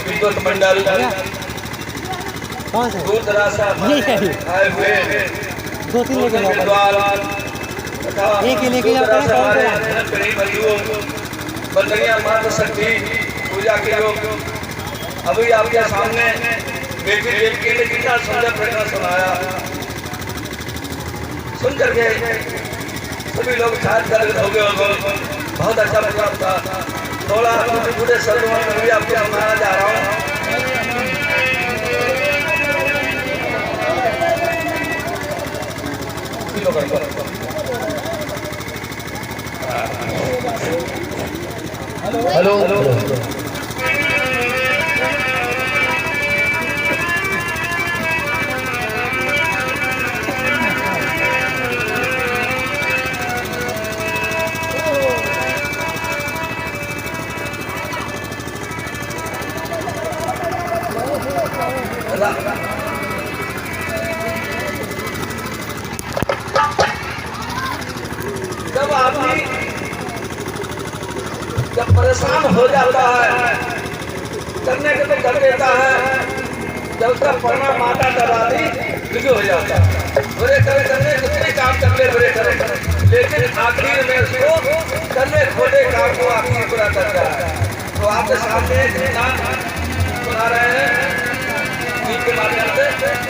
विद्वत मंडल कौन से दूर दराज से आए हुए दो तीन लेके जाओ विद्वान तथा एक ही लेके जाओ दूर दराज से कौन हमारे सा बहन प्रेमी बंधुओं बंदनिया माता शक्ति पूजा के योग अभी आपके सामने बेटी देवकी ने कितना सुंदर प्रश्न सुनाया सुन करके सभी लोग शायद दर्द हो गए होंगे बहुत अच्छा प्रोग्राम था थोड़ा पूरे शब्दों में भी आपको सुनाना जा रहा हूँ हेलो जब आदमी जब परेशान हो जाता है करने के तो कर देता है जब उसका परिणाम माता दबाती दुखी हो जाता है बुरे करे करने कितने काम कर ले बुरे करे लेकिन आखिर में उसको करने खोटे काम को आखिर पूरा करता है तो आपके सामने नाम सुना रहे हैं गीत के माध्यम से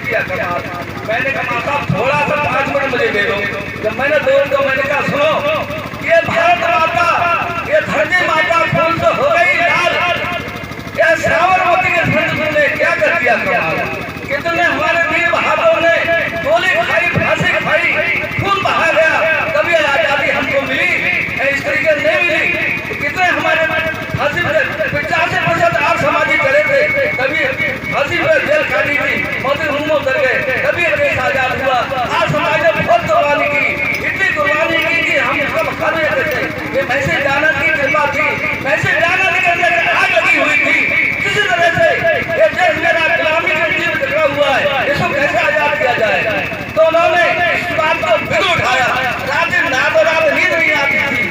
मैंने कहा साहब थोड़ा सा 5 मिनट मुझे दे दो। जब मैंने दो तो मैंने कहा सुनो, ये भारत माता, ये धरती माता फूल तो हो गई लाल, ये साबरमती के संत तुमने क्या कर दिया कमाल। कितने हमारे वीर बहादुर ने गोली खाई, फांसी खाई, खून बहा गया, तभी आजादी हमको मिली, इस तरीके से नहीं मिली। कितने हमारे फांसी पे 50% आप समाजी करे थे, तभी फांसी पे जेल काटी थी, मोती रूमों उतर गए, तभी देश आजाद हुआ। आज समाज ने बहुत कुर्बानी की, इतनी कुर्बानी की कि हम सब खाने थे। ये मैसे जाना की कृपा थी, मैसे जाना की करने से आग लगी हुई थी। किसी तरह से ये देश मेरा गुलामी का जीव टकरा हुआ है, इसको कैसे आजाद किया जाए। तो उन्होंने इस बात को बिल उठाया। रात दिन रात नींद नहीं आती थी।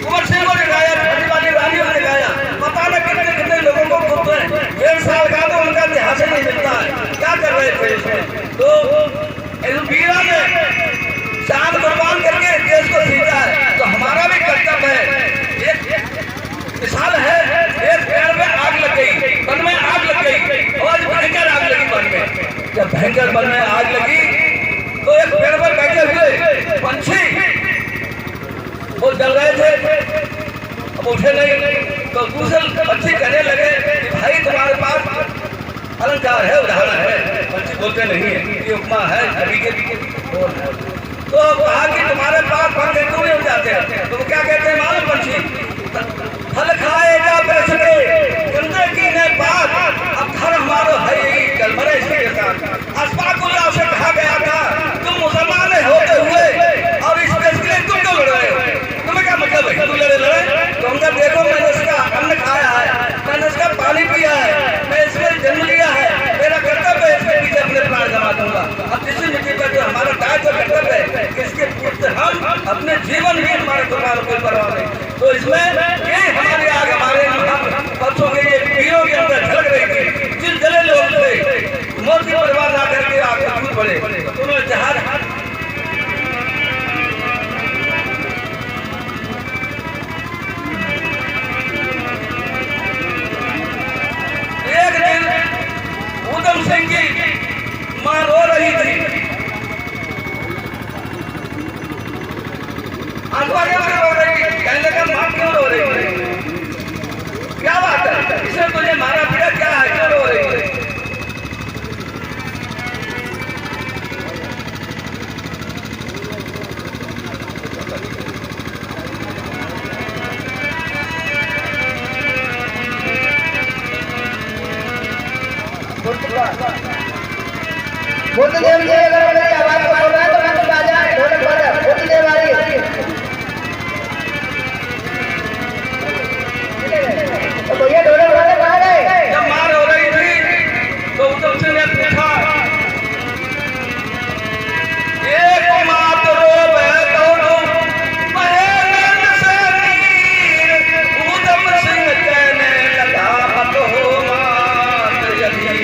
कुंवर सिंह ने गाया, प्रतिवादी रानियों ने गाया, पता न कितने कितने लोगों को खुद 1.5 साल का तो उनका इतिहास नहीं मिलता है। क्या कर रहे थे इसमें? तो वीरा ने जान कुर्बान करके देश को जीता है। तो हमारा भी कर्तव्य है। एक मिसाल है, एक पेड़ में आग लग गई, वन में आग लग गई, और भयंकर आग लगी वन में। जब भयंकर वन में आग लगी तो एक पेड़ पर बैठे हुए पंछी वो जल रहे थे, अब उठे नहीं। तो दूसरे पंछी कहने लगे कि भाई तुम्हारे पास अलंकार है, उदाहरण है। पंछी बोलते नहीं है, ये उपमा है कवि के। तो कहा कि तुम्हारे पास पंख क्यों नहीं जाते? तो वो क्या कहते हैं मालूम? पंछी फल खाएगा बेचके गंदे की नहीं बात, अब घर हमारा है यही कल मरे इसके साथ। अस्फाकुल्लाह से कहा गया था तुम मुसलमान होते हुए और इस देश के लिए तुम क्यों लड़ रहे हो? तुम्हें क्या मतलब है तुम लड़े? तो उनका देखो, मैंने इसका अन्न खाया है, मैंने इसका पानी पिया है, मैं इसमें जन्म लिया है, मेरा कर्तव्य है इसके पीछे अपने प्राण जमा दूंगा। अब किसी मिट्टी पर जो हमारा दायित्व कर्तव्य है कि इसके पूछते हम अपने जीवन भी हमारे तुम्हारे कोई परवाह नहीं। तो इसमें ये हमारे आगे हमारे बच्चों के ये वीरों के अंदर झलक रही थी। जिस जले लोग थे मौत की परवाह ना करके आगे कूद पड़े। उन्होंने जहाज उधम सिंह की मां रो रही थी। आगे से रो रही थी, कहने का मां क्यों रो रही थी? क्या बात है, इसने तुझे मारा पीटा क्या है, क्यों रो रही थी? बुद्धदेव जी अगर मेरी आवाज को सुन रहा है तो मैं बाजा ढोलक बजा। बुद्धदेव वाली तो भैया ढोलक वाले कहाँ गए? जब मार हो रही थी तो उधम सिंह ने पूछा, एक मात रोवे दौड़ो महेंद्र से तीर। उधम सिंह कहने लगा मत हो मात यदि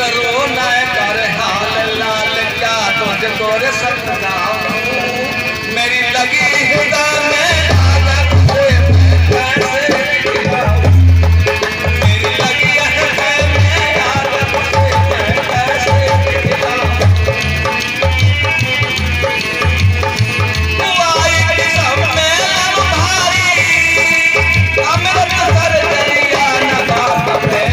करो न कर हाल लाल क्या तुझको रे समझाऊं मेरी लगी हिदा में आदत से कैसे गिराऊं मेरी लगी है मैं आदत से कैसे गिराऊं वाई सब में भारी अमृत कर दरिया न बाप में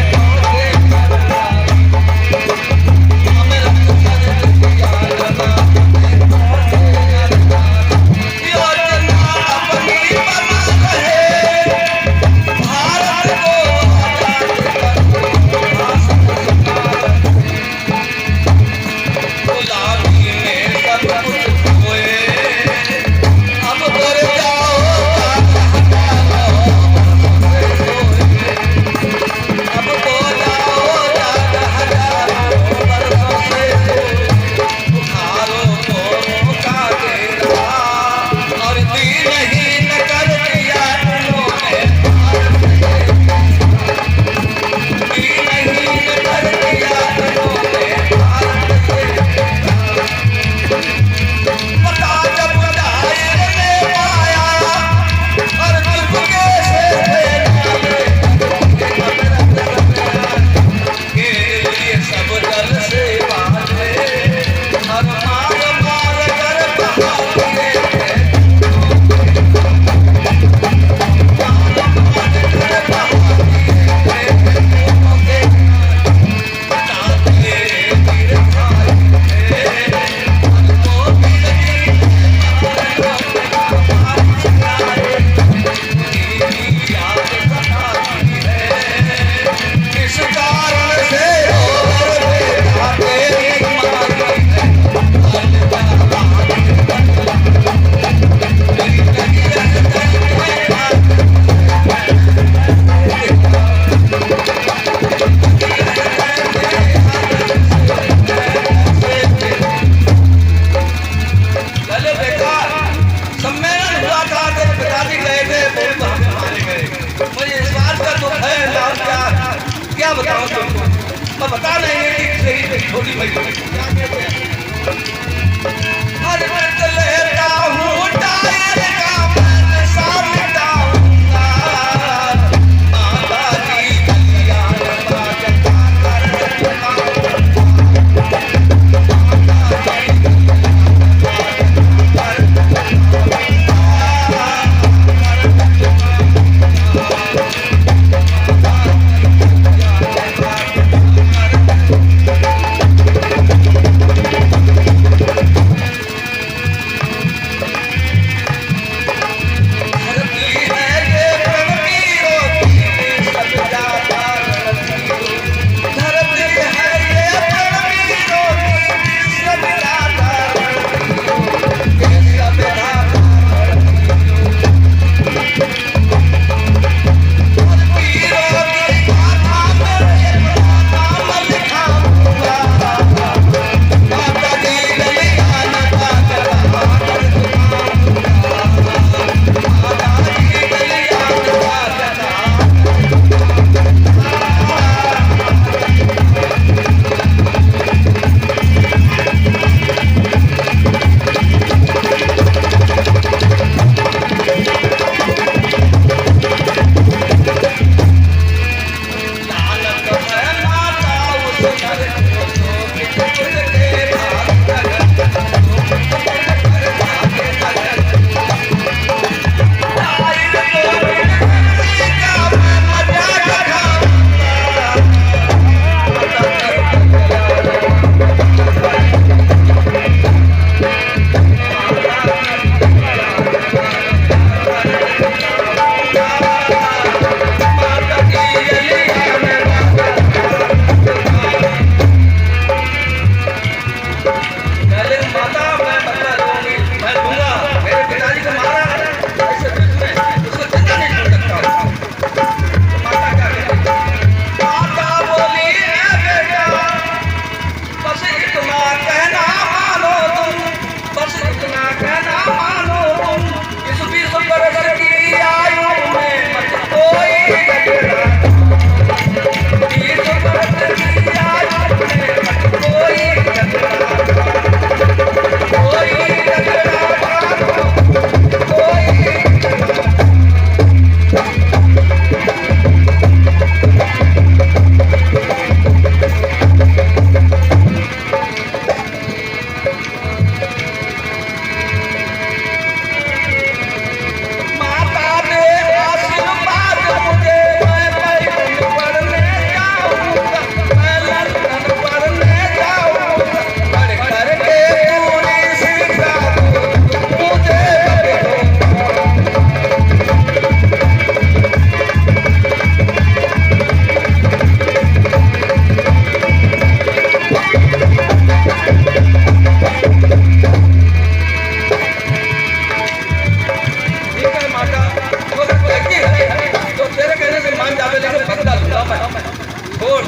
क्या बताऊं तुमको मैं बता नहीं है कि सही छोटी भाई हर वक्त लेता हूँ टायर का मन सामटा माता जी कल्याण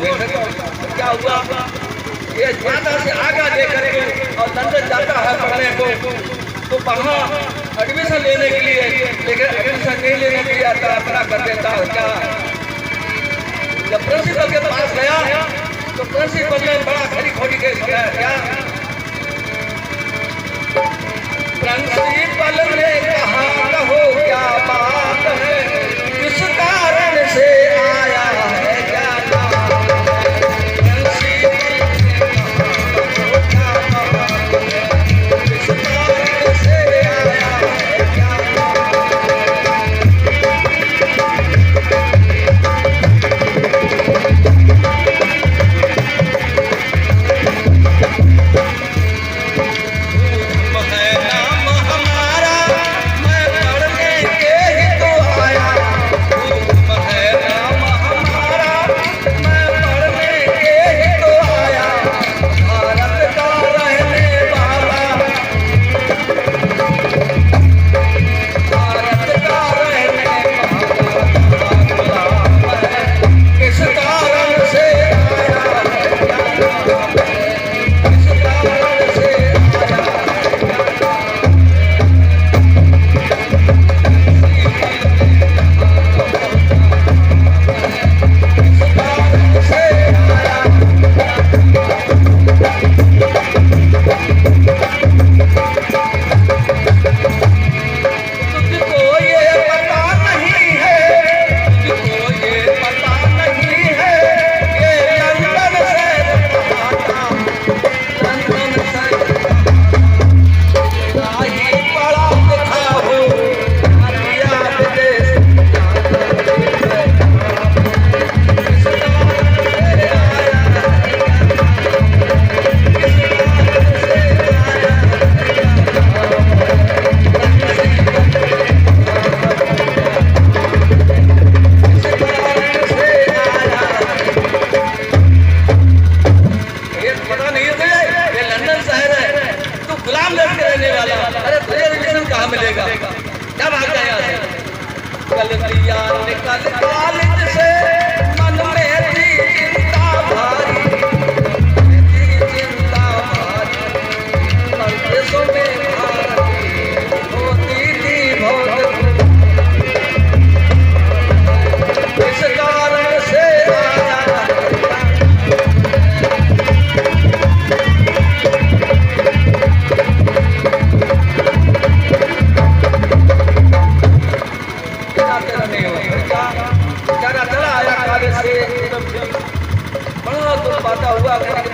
वैसे तो क्या हुआ, ये ज्यादा से आगे दे करके और लंदन जाता है पढ़ने को, तो वहाँ एडमिशन लेने के लिए, लेकिन एडमिशन नहीं लेने के लिए आता, अपना कर देता है क्या। जब प्रिंसिपल के पास गया तो प्रिंसिपल ने बड़ा खड़ी खोटी केस किया क्या। प्रिंसिपल ने कहा कहो क्या बात है, किस कारण से आया है क्या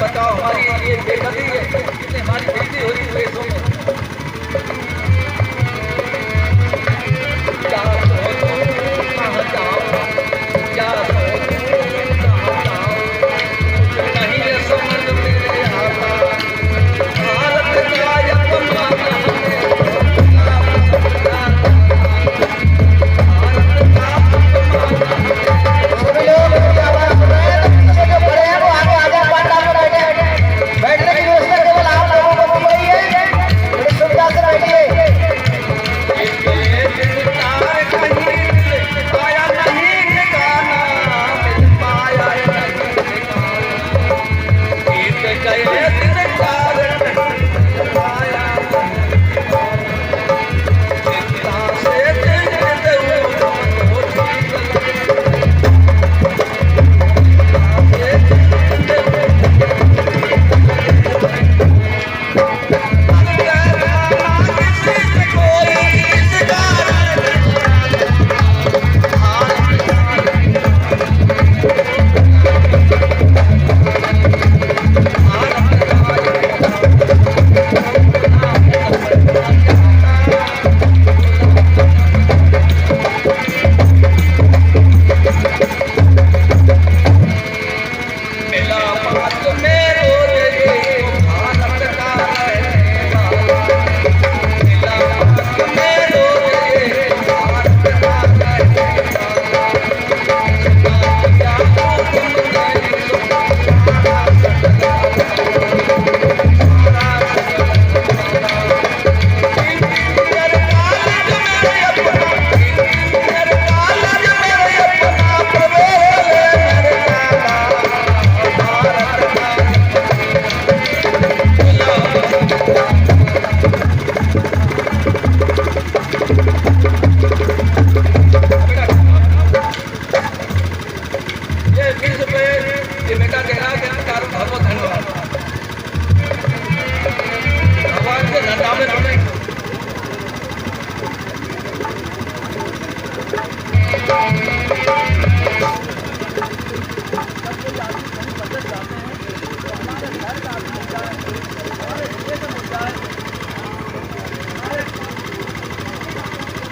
बताओ हमारी ये बेकदरी है, कितनी हमारी बेइज्जती हो रही है देशों में। क्या नहीं ये समझ मेरे आता, भारत का अपमान बैठने की व्यवस्था केवल आप लोगों को दी गई है, बड़ी सुविधा से बैठिए।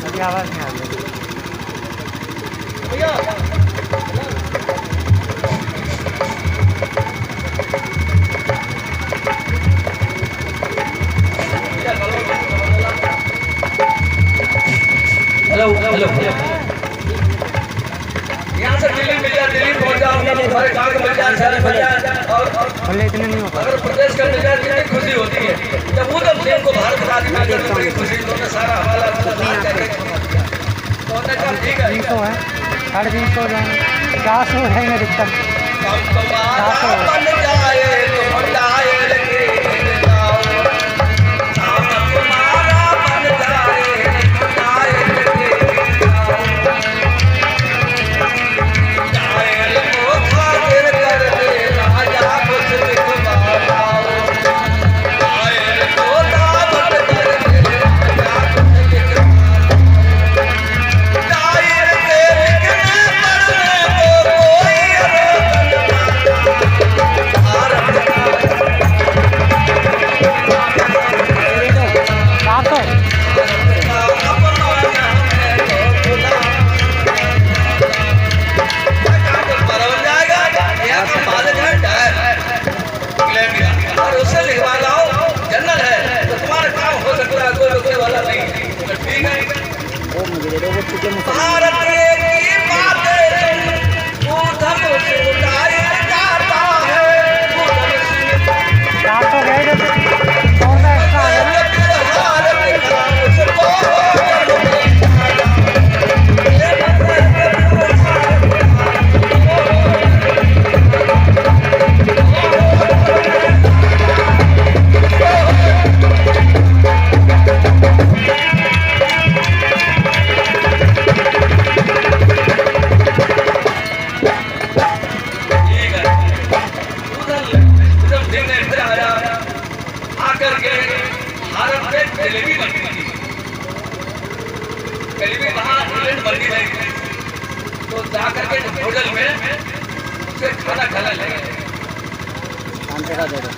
अभी आवाज़ नहीं आ रही। हेलो हेलो यहाँ से दिल्ली मिल जाए, दिल्ली पहुँच जाओ, हमारे गाँव के मिल जाए, सारे मिल जाए, और बोले इतने नहीं हो पा अगर प्रदेश का मिल जाए कितनी खुशी होती है। जब उधम सिंह को भारत का आदमी मिल बड़ी खुशी, उन्होंने सारा हवाला तो उन्होंने कहा ठीक है 300 है, 350 हो जाएंगे, 400 हो जाएंगे अधिकतम। तुम्हारा बन जाए तुम जाए लेके जाओ, तुम्हारा बन जाए तुम जाए लेके जाओ, जाए को खातिर कर दे राजा कुछ लिखवाओ, जाए को दावत कर दे राजा कुछ लिखवाओ, जाए के लिखने पढ़ने को कोई भारत जाकर के होटल में उसे खाना खाना लगे। 500 का दे दो,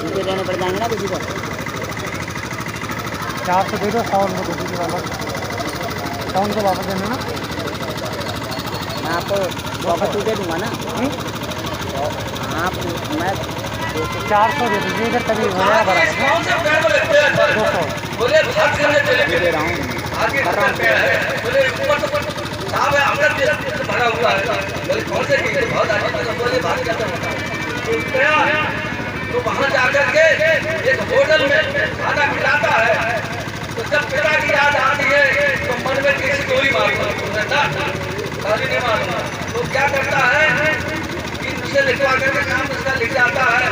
उनके देने पड़ जाएंगे ना किसी को। 400 दे दो, 100 उनको दे दीजिए वापस, 100 उनको वापस देना ना। मैं आपको वापस दे दूँगा ना। आप मैं 400 दे दीजिए इधर, तभी हो जाएगा बराबर। 200 बोले भाग करने चले दे रहा हूँ, आगे कर रहा है, बोले ऊपर साहब है हमरा भी भरा हुआ है, बोले कौन से ठीक है बहुत आगे, तो बोले बात करते हैं तो वहाँ जाकर के एक होटल में खाना खिलाता है। तो जब पिता की याद आती है तो मन में किसी गोली मारूंगा ना, खाली नहीं मारूंगा। तो क्या करता है कि उसे लिखवा करके नाम उसका लिख जाता है,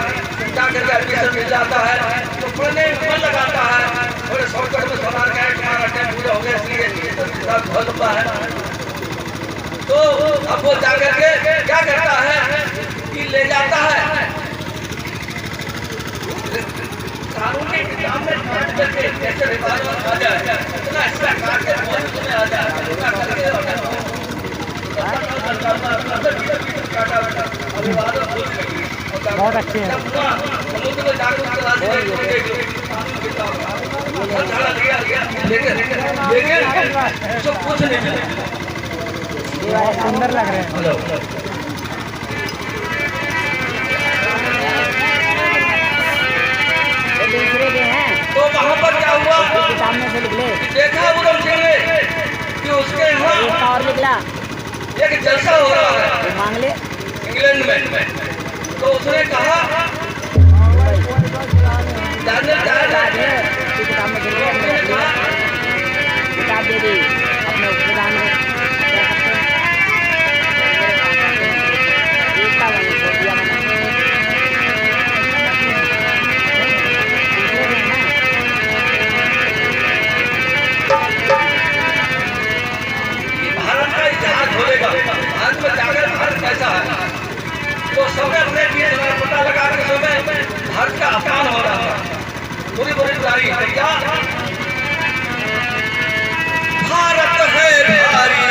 जा करके एडमिशन मिल जाता है, तो पढ़ने में मन लगाता है। थोड़े शॉर्टकट में सवाल क्या है, तुम्हारा टाइम पूरा हो गया इसलिए बहुत लंबा है। तो अब वो जाकर के क्या करता है कि ले जाता है कानूनी किताब में काट करके कैसे रिवाज आ जाए, इतना हिस्सा काट के बहुत में आ जाए, इतना करके काटा बेटा अभिवादन बोल लगी। बहुत अच्छे हैं। समुद्र में जाकर लेकिन सब कुछ नहीं मिला। बहुत सुंदर लग रहे हैं। दूसरे के हैं तो वहाँ पर क्या हुआ, सामने से निकले, देखा उधम सिंह ने कि उसके यहाँ और निकला, एक जलसा हो रहा है मांग ले इंग्लैंड में। तो उसने कहा किताब में किताब दे दी अपने उपदान में, भारत का इतिहास खोलेगा, भारत में जाकर भारत कैसा है। तो समय अपने पता लगा के समय भारत का अपमान हो रहा था, पूरी पूरी बुराई है क्या। भारत है भारी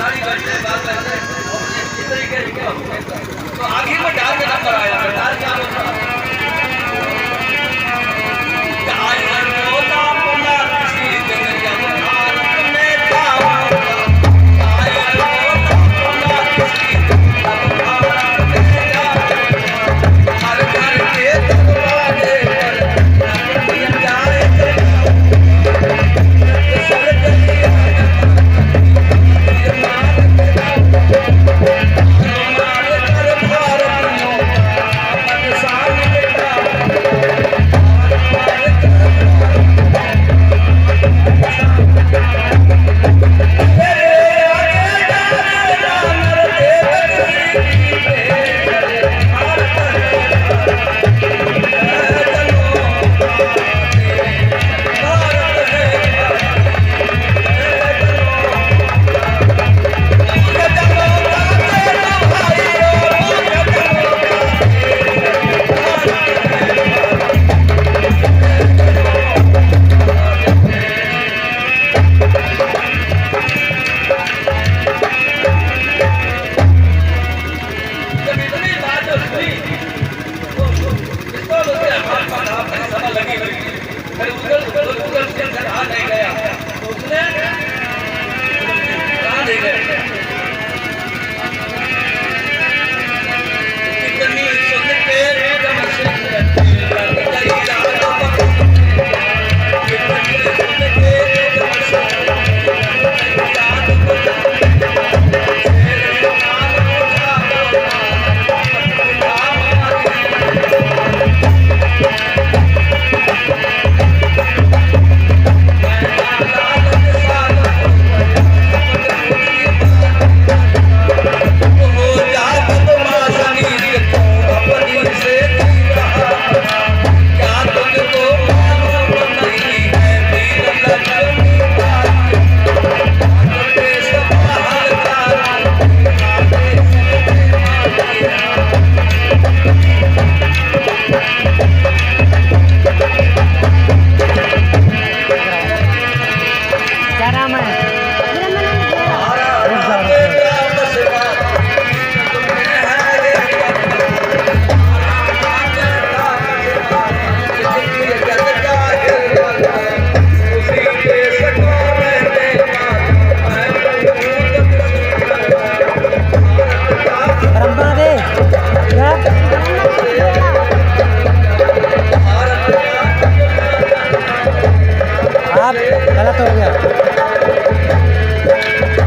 गाड़ी बैठने बात करते इस तरीके तो आगे में डाल के नंबर आया डाल क्या होता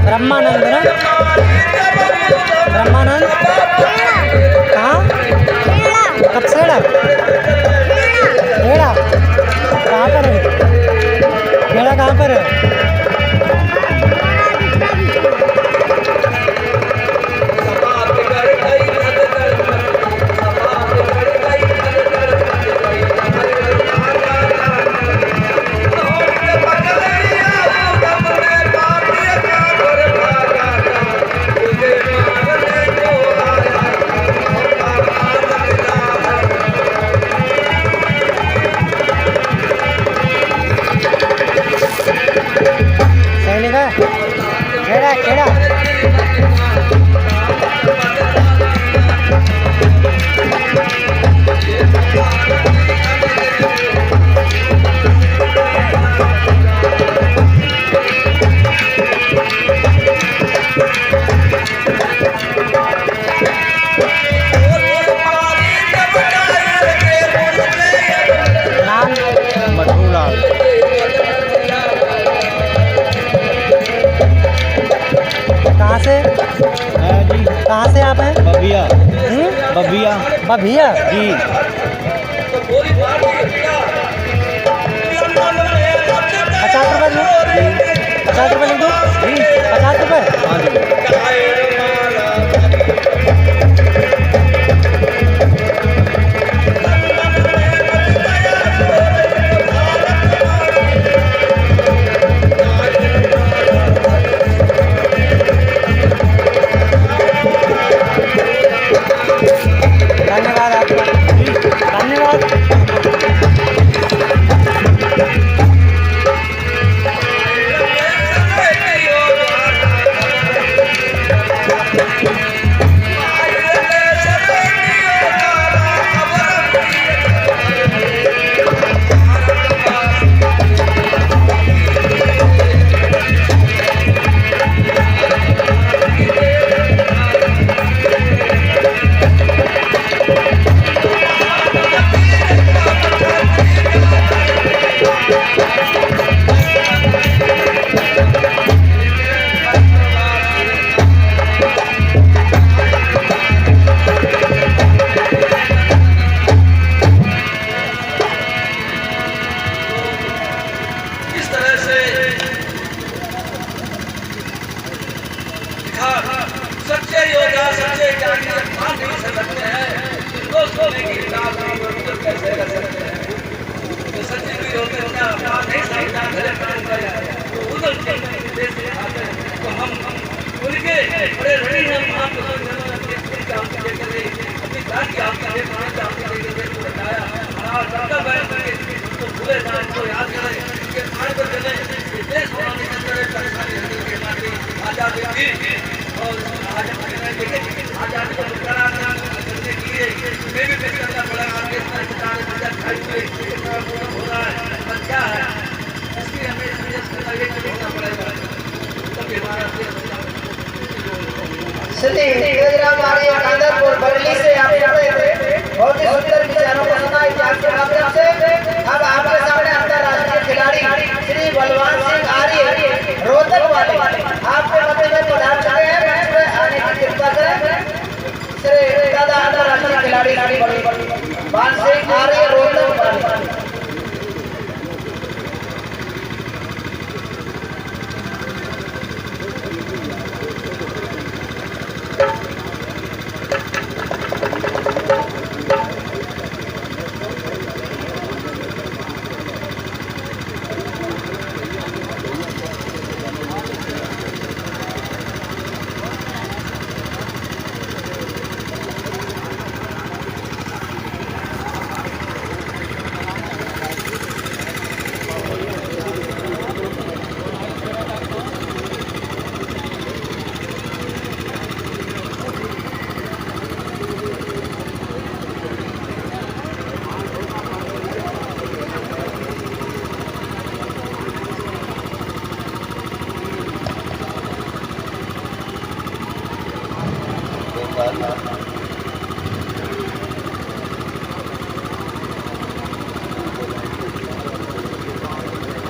ब्रह्मानंद ना ब्रह्मानंद कहाँ कब सेड़ा खेड़ा कहाँ पर है खेड़ा कहाँ पर है खेड़ा खेड़ा कहाँ से आप हैं? बबिया बबिया बबिया जी 50 रुपये लो 50 रुपये लिख दो 50 रुपये हाँ जी धन्यवाद आपका धन्यवाद मान नहीं सकते हैं, इनको सोने की हिसाब नहीं तो कैसे कर सकते हैं। तो सच्ची भी होते होता मान नहीं सकता घरे काम कर तो उधर देश से आते तो हम उनके बड़े ऋणी हैं। महापुरुषों काम के लिए अपनी जान की आपके लिए पानी काम के लिए बताया हमारा कर्तव्य है तो पूरे नाम को याद करें कि पानी को चले देश बनाने के अंदर परेशानी होने के नाते आजादी थी और आजादी को बरकरार करने के लिए मैं भी पेश करना पड़ा देश में किसान हो रहा है पर क्या है इसलिए हमें संदेश करना ये करना पड़ेगा तभी हमारा श्री योजराम आर्य कांदरपुर बरेली से आप पढ़े थे। बहुत ही सुंदर विचारों को सुना इतिहास के माध्यम से। अब आपके सामने अंतर्राष्ट्रीय खिलाड़ी श्री बलवान सिंह आर्य रोहतक वाले आपके मध्य में पधार चुके हैं। मंच पे आने की कृपा करें। श्री दादा अंतर्राष्ट्रीय खिलाड़ी श्री बलवान सिंह आर्य रोहतक वाले।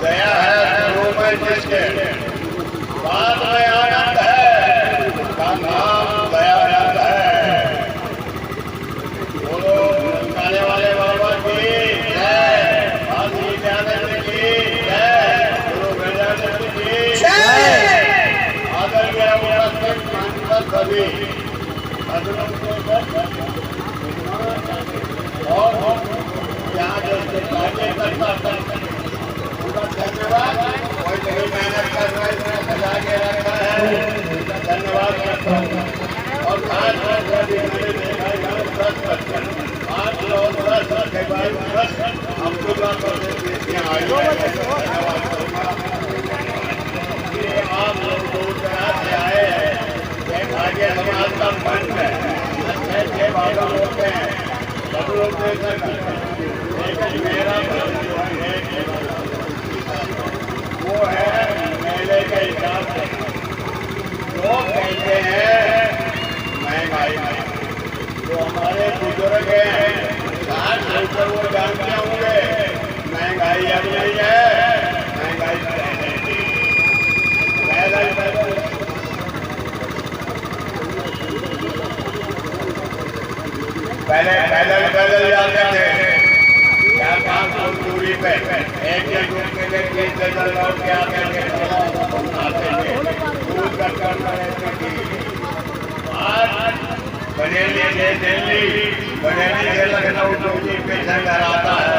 दया है गुरु में जिसके बाद में आनंद है का नाम दयानंद है। बोलो गाने वाले बाबा की जय, आदि दयानंद की जय, गुरु दयानंद की जय। आदरणीय उपस्थित सांसद सभी सदनों और यहाँ जैसे कार्यकर्ता धन्यवाद। कोई नहीं मेहनत कर रहा है इसमें सजा के रखा है, धन्यवाद करता हूँ। और खास तौर पर भी मैंने देखा यहाँ 10 5 लोग 10 के बाद 10 अब्दुल्ला प्रदेश आई है। धन्यवाद करूँगा। आप लोग दूर दराज से आए हैं, एक आगे समाज का फंड है, अच्छे बाबा होते हैं, सब लोग दे सकते हैं, लेकिन मेरा वो है मेले के हिसाब से। लोग कहते हैं महंगाई नहीं, जो हमारे बुजुर्ग हैं 60 से ऊपर वो जानते होंगे महंगाई अब नहीं है, महंगाई पहले थी। पहले पैदल जाते थे 4-5 फुट दूरी पे, एक रूप के लिए 3 पैदल लौट के आते थे, दूध का काम रहते थे। आज बरेली से दिल्ली, बरेली से लखनऊ टोली पेशेंट घर आता है।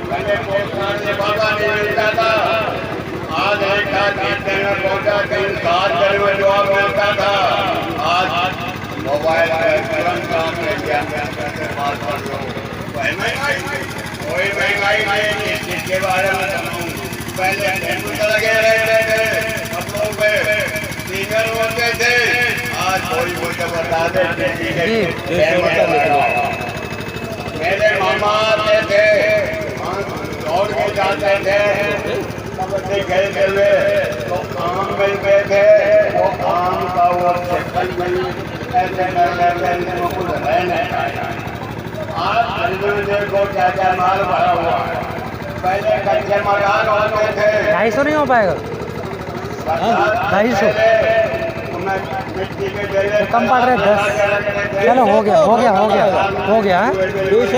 पहले पोस्टमार्ट से बाबा नहीं मिलता था, आज एक आध 3 दिन में पहुंचा 3-7 दिन में जवाब मिलता था। आज मोबाइल में तुरंत काम लेके बात कर लो। कोई महंगाई नहीं, इस चीज के बारे में बताऊँ। पहले टेंट लगे रहते थे, कपड़ों पे स्टीकर होते थे, आज कोई मुझे बता दे मेरे मामा आते थे, दौड़ के जाते थे, कबड्डी खेलते हुए तो आम मिलते थे, वो आम का वो चक्कर में ऐसे कुछ रह नहीं पाया। आज गरीबों देखो क्या क्या माल भरा हुआ है। पहले कच्चे मकान होते थे, 250 नहीं हो पाएगा, 250 मिट्टी के डेरे कम पड़ रहे 10। चलो हो गया 200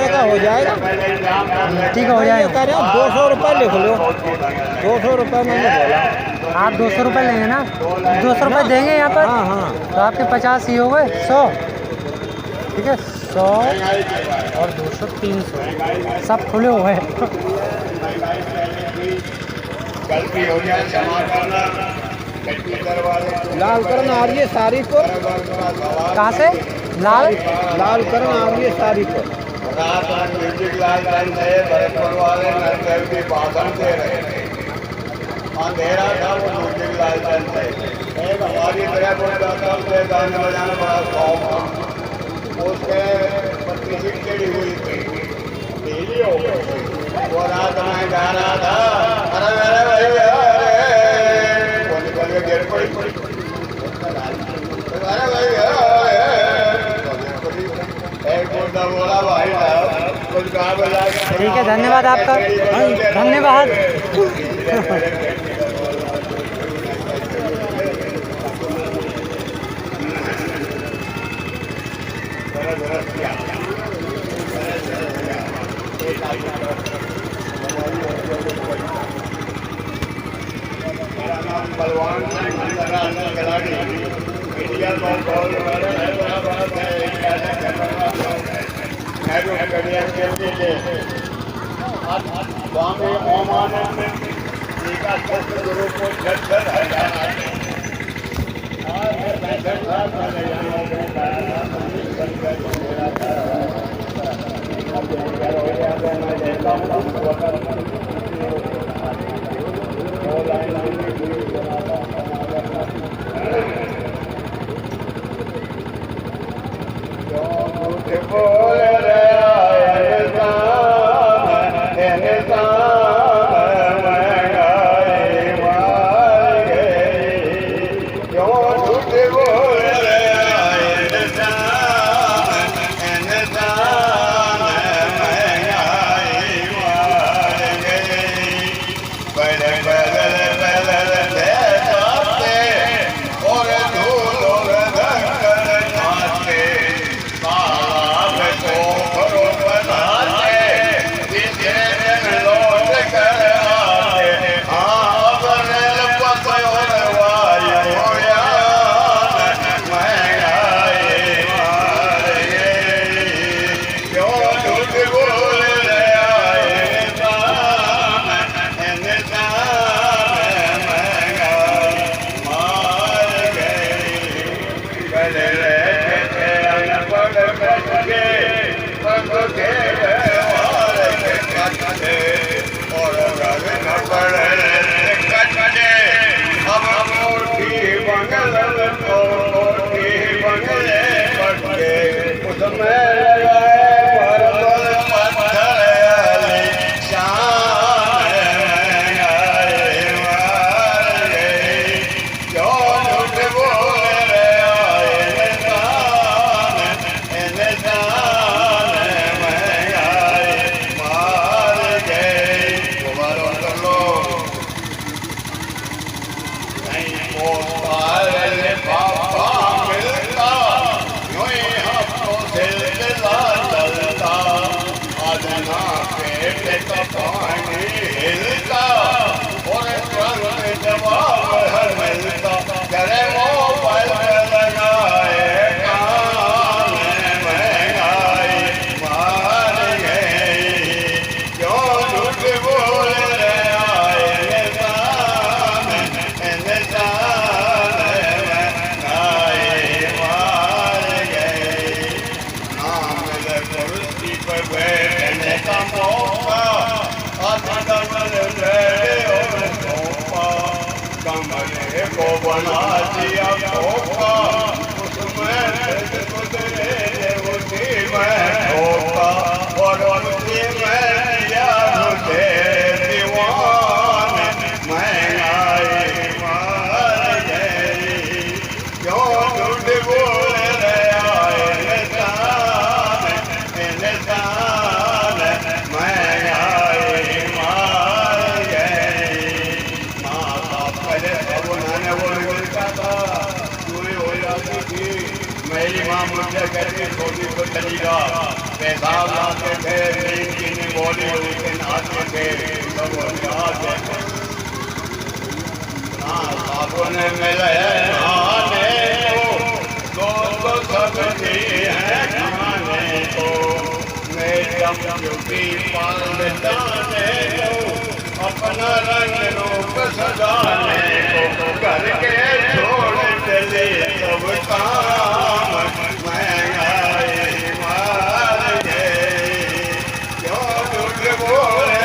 का हो जाएगा, ठीक है हो जाएगा। 200 रुपये लिख लो, 200 रुपये मैंने बोला। आप 200 रुपये लेंगे ना, 200 रुपये देंगे यहाँ पर। हाँ हाँ तो आपके 50 ही हो गए 100। ठीक है 100 और 200 300 सब खुले हुए हैं। गलती हो जाए क्षमा करना। लाल करण आ रही है साड़ी पर। कहाँ से? लाल करण आ रही है साड़ी पर। रात में म्यूजिक लालगंज से भरतपुर वाले नरदेव की बाधन दे रहे थे। अंधेरा था वो म्यूजिक लालगंज से। एक हमारी तरह कोई जाता उसके गाने बजाना बड़ा शौक था। उसके पत्नी से चिड़ी हुई थी, ढीली हो गई। वो रात में गा रहा था, अरे मेरे भैया वो निकल के गिर पड़ी। अरे भैया एक मुद्दा बोला भाई साहब कुछ गा बजा के। ठीक है धन्यवाद आपका, धन्यवाद। मेरा नाम बलवान सिंह अंतरराष्ट्रीय खिलाड़ी इंडिया गोल्ड मेडल है। बड़ा बात है एक ऐसा करना मैं भी कड़िया के लिए स्वामी ओमानंद जी का सत्य गुरु को जज है जाना है। और मैं 65 साल पहले यहाँ पे पाया था, संगीत बन गया तो मेरा था। अब घर हो गया तो मैं देता हूँ हमको अगर दो लाइन बोल रहे को बना दिया धोखा, उसमें उसी में धोखा और उसी में दिया मुझे दीवान। मैं आई मार गई क्यों झूठ बोल रहा इंसान, इंसान मैं आई मार गई। माँ बाप पहले सब उन्होंने वो बोलता था चूरी हो जाती थी। मेरी माँ मुझसे कहती छोटी को चलेगा, पेशाब लाते थे नींद की नहीं बोली उस दिन आते थे सब आते थे। साबुन मिले नहाने को दोस्त सब हैं योगी पालदाने को अपना रंग रूप सजाने को करके छोड़ चले सब काम महंगाई मार गए क्यों झूठ बोल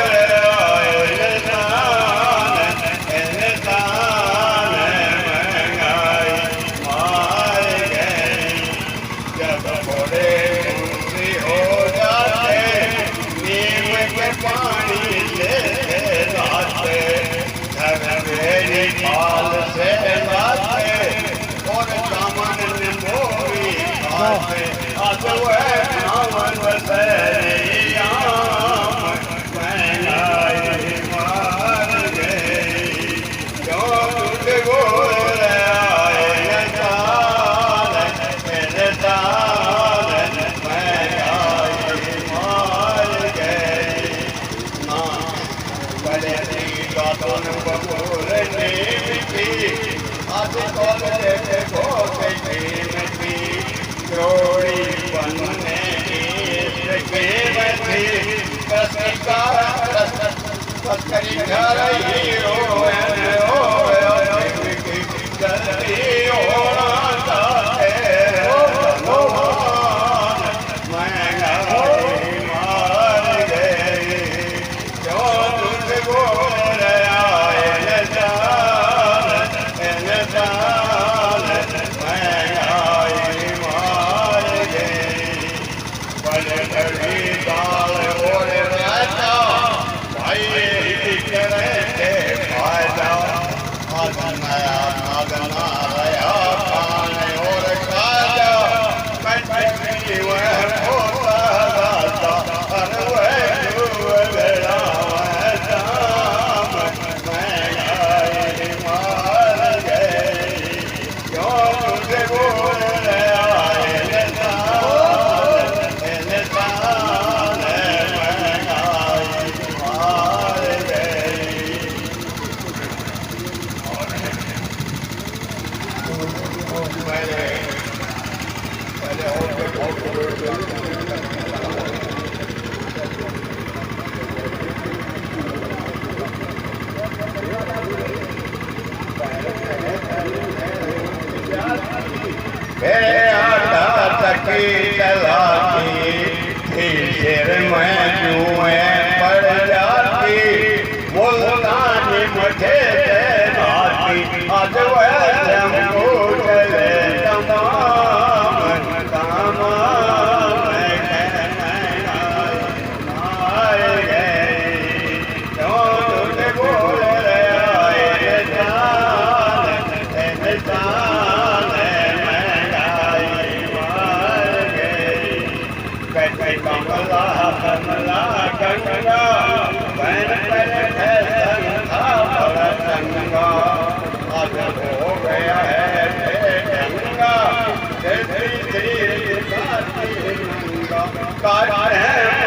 पाल से लाते और दामन में मोरी खाते आज वह नामन से महंगाई मार गई क्यों टूट बोल आए साल महंगाई मार गई ना बड़े बबूर आज कौन देखे घोषे कीमती जोड़ी बनने की कीमती करी घर हीरो जल्दी होना चाहते महंगाई मार गई क्यों तुझ बोल चलाती थी सिर में जुएं पड़ जाती मुल्तानी मुझे देनाती आज वह हमको चले तमाम मार गए क्यों तुझे बोल आए कमला कमला गंगा बहन पर है संगा बड़ा संगा आज हो गया है गंगा धीरे धीरे काट है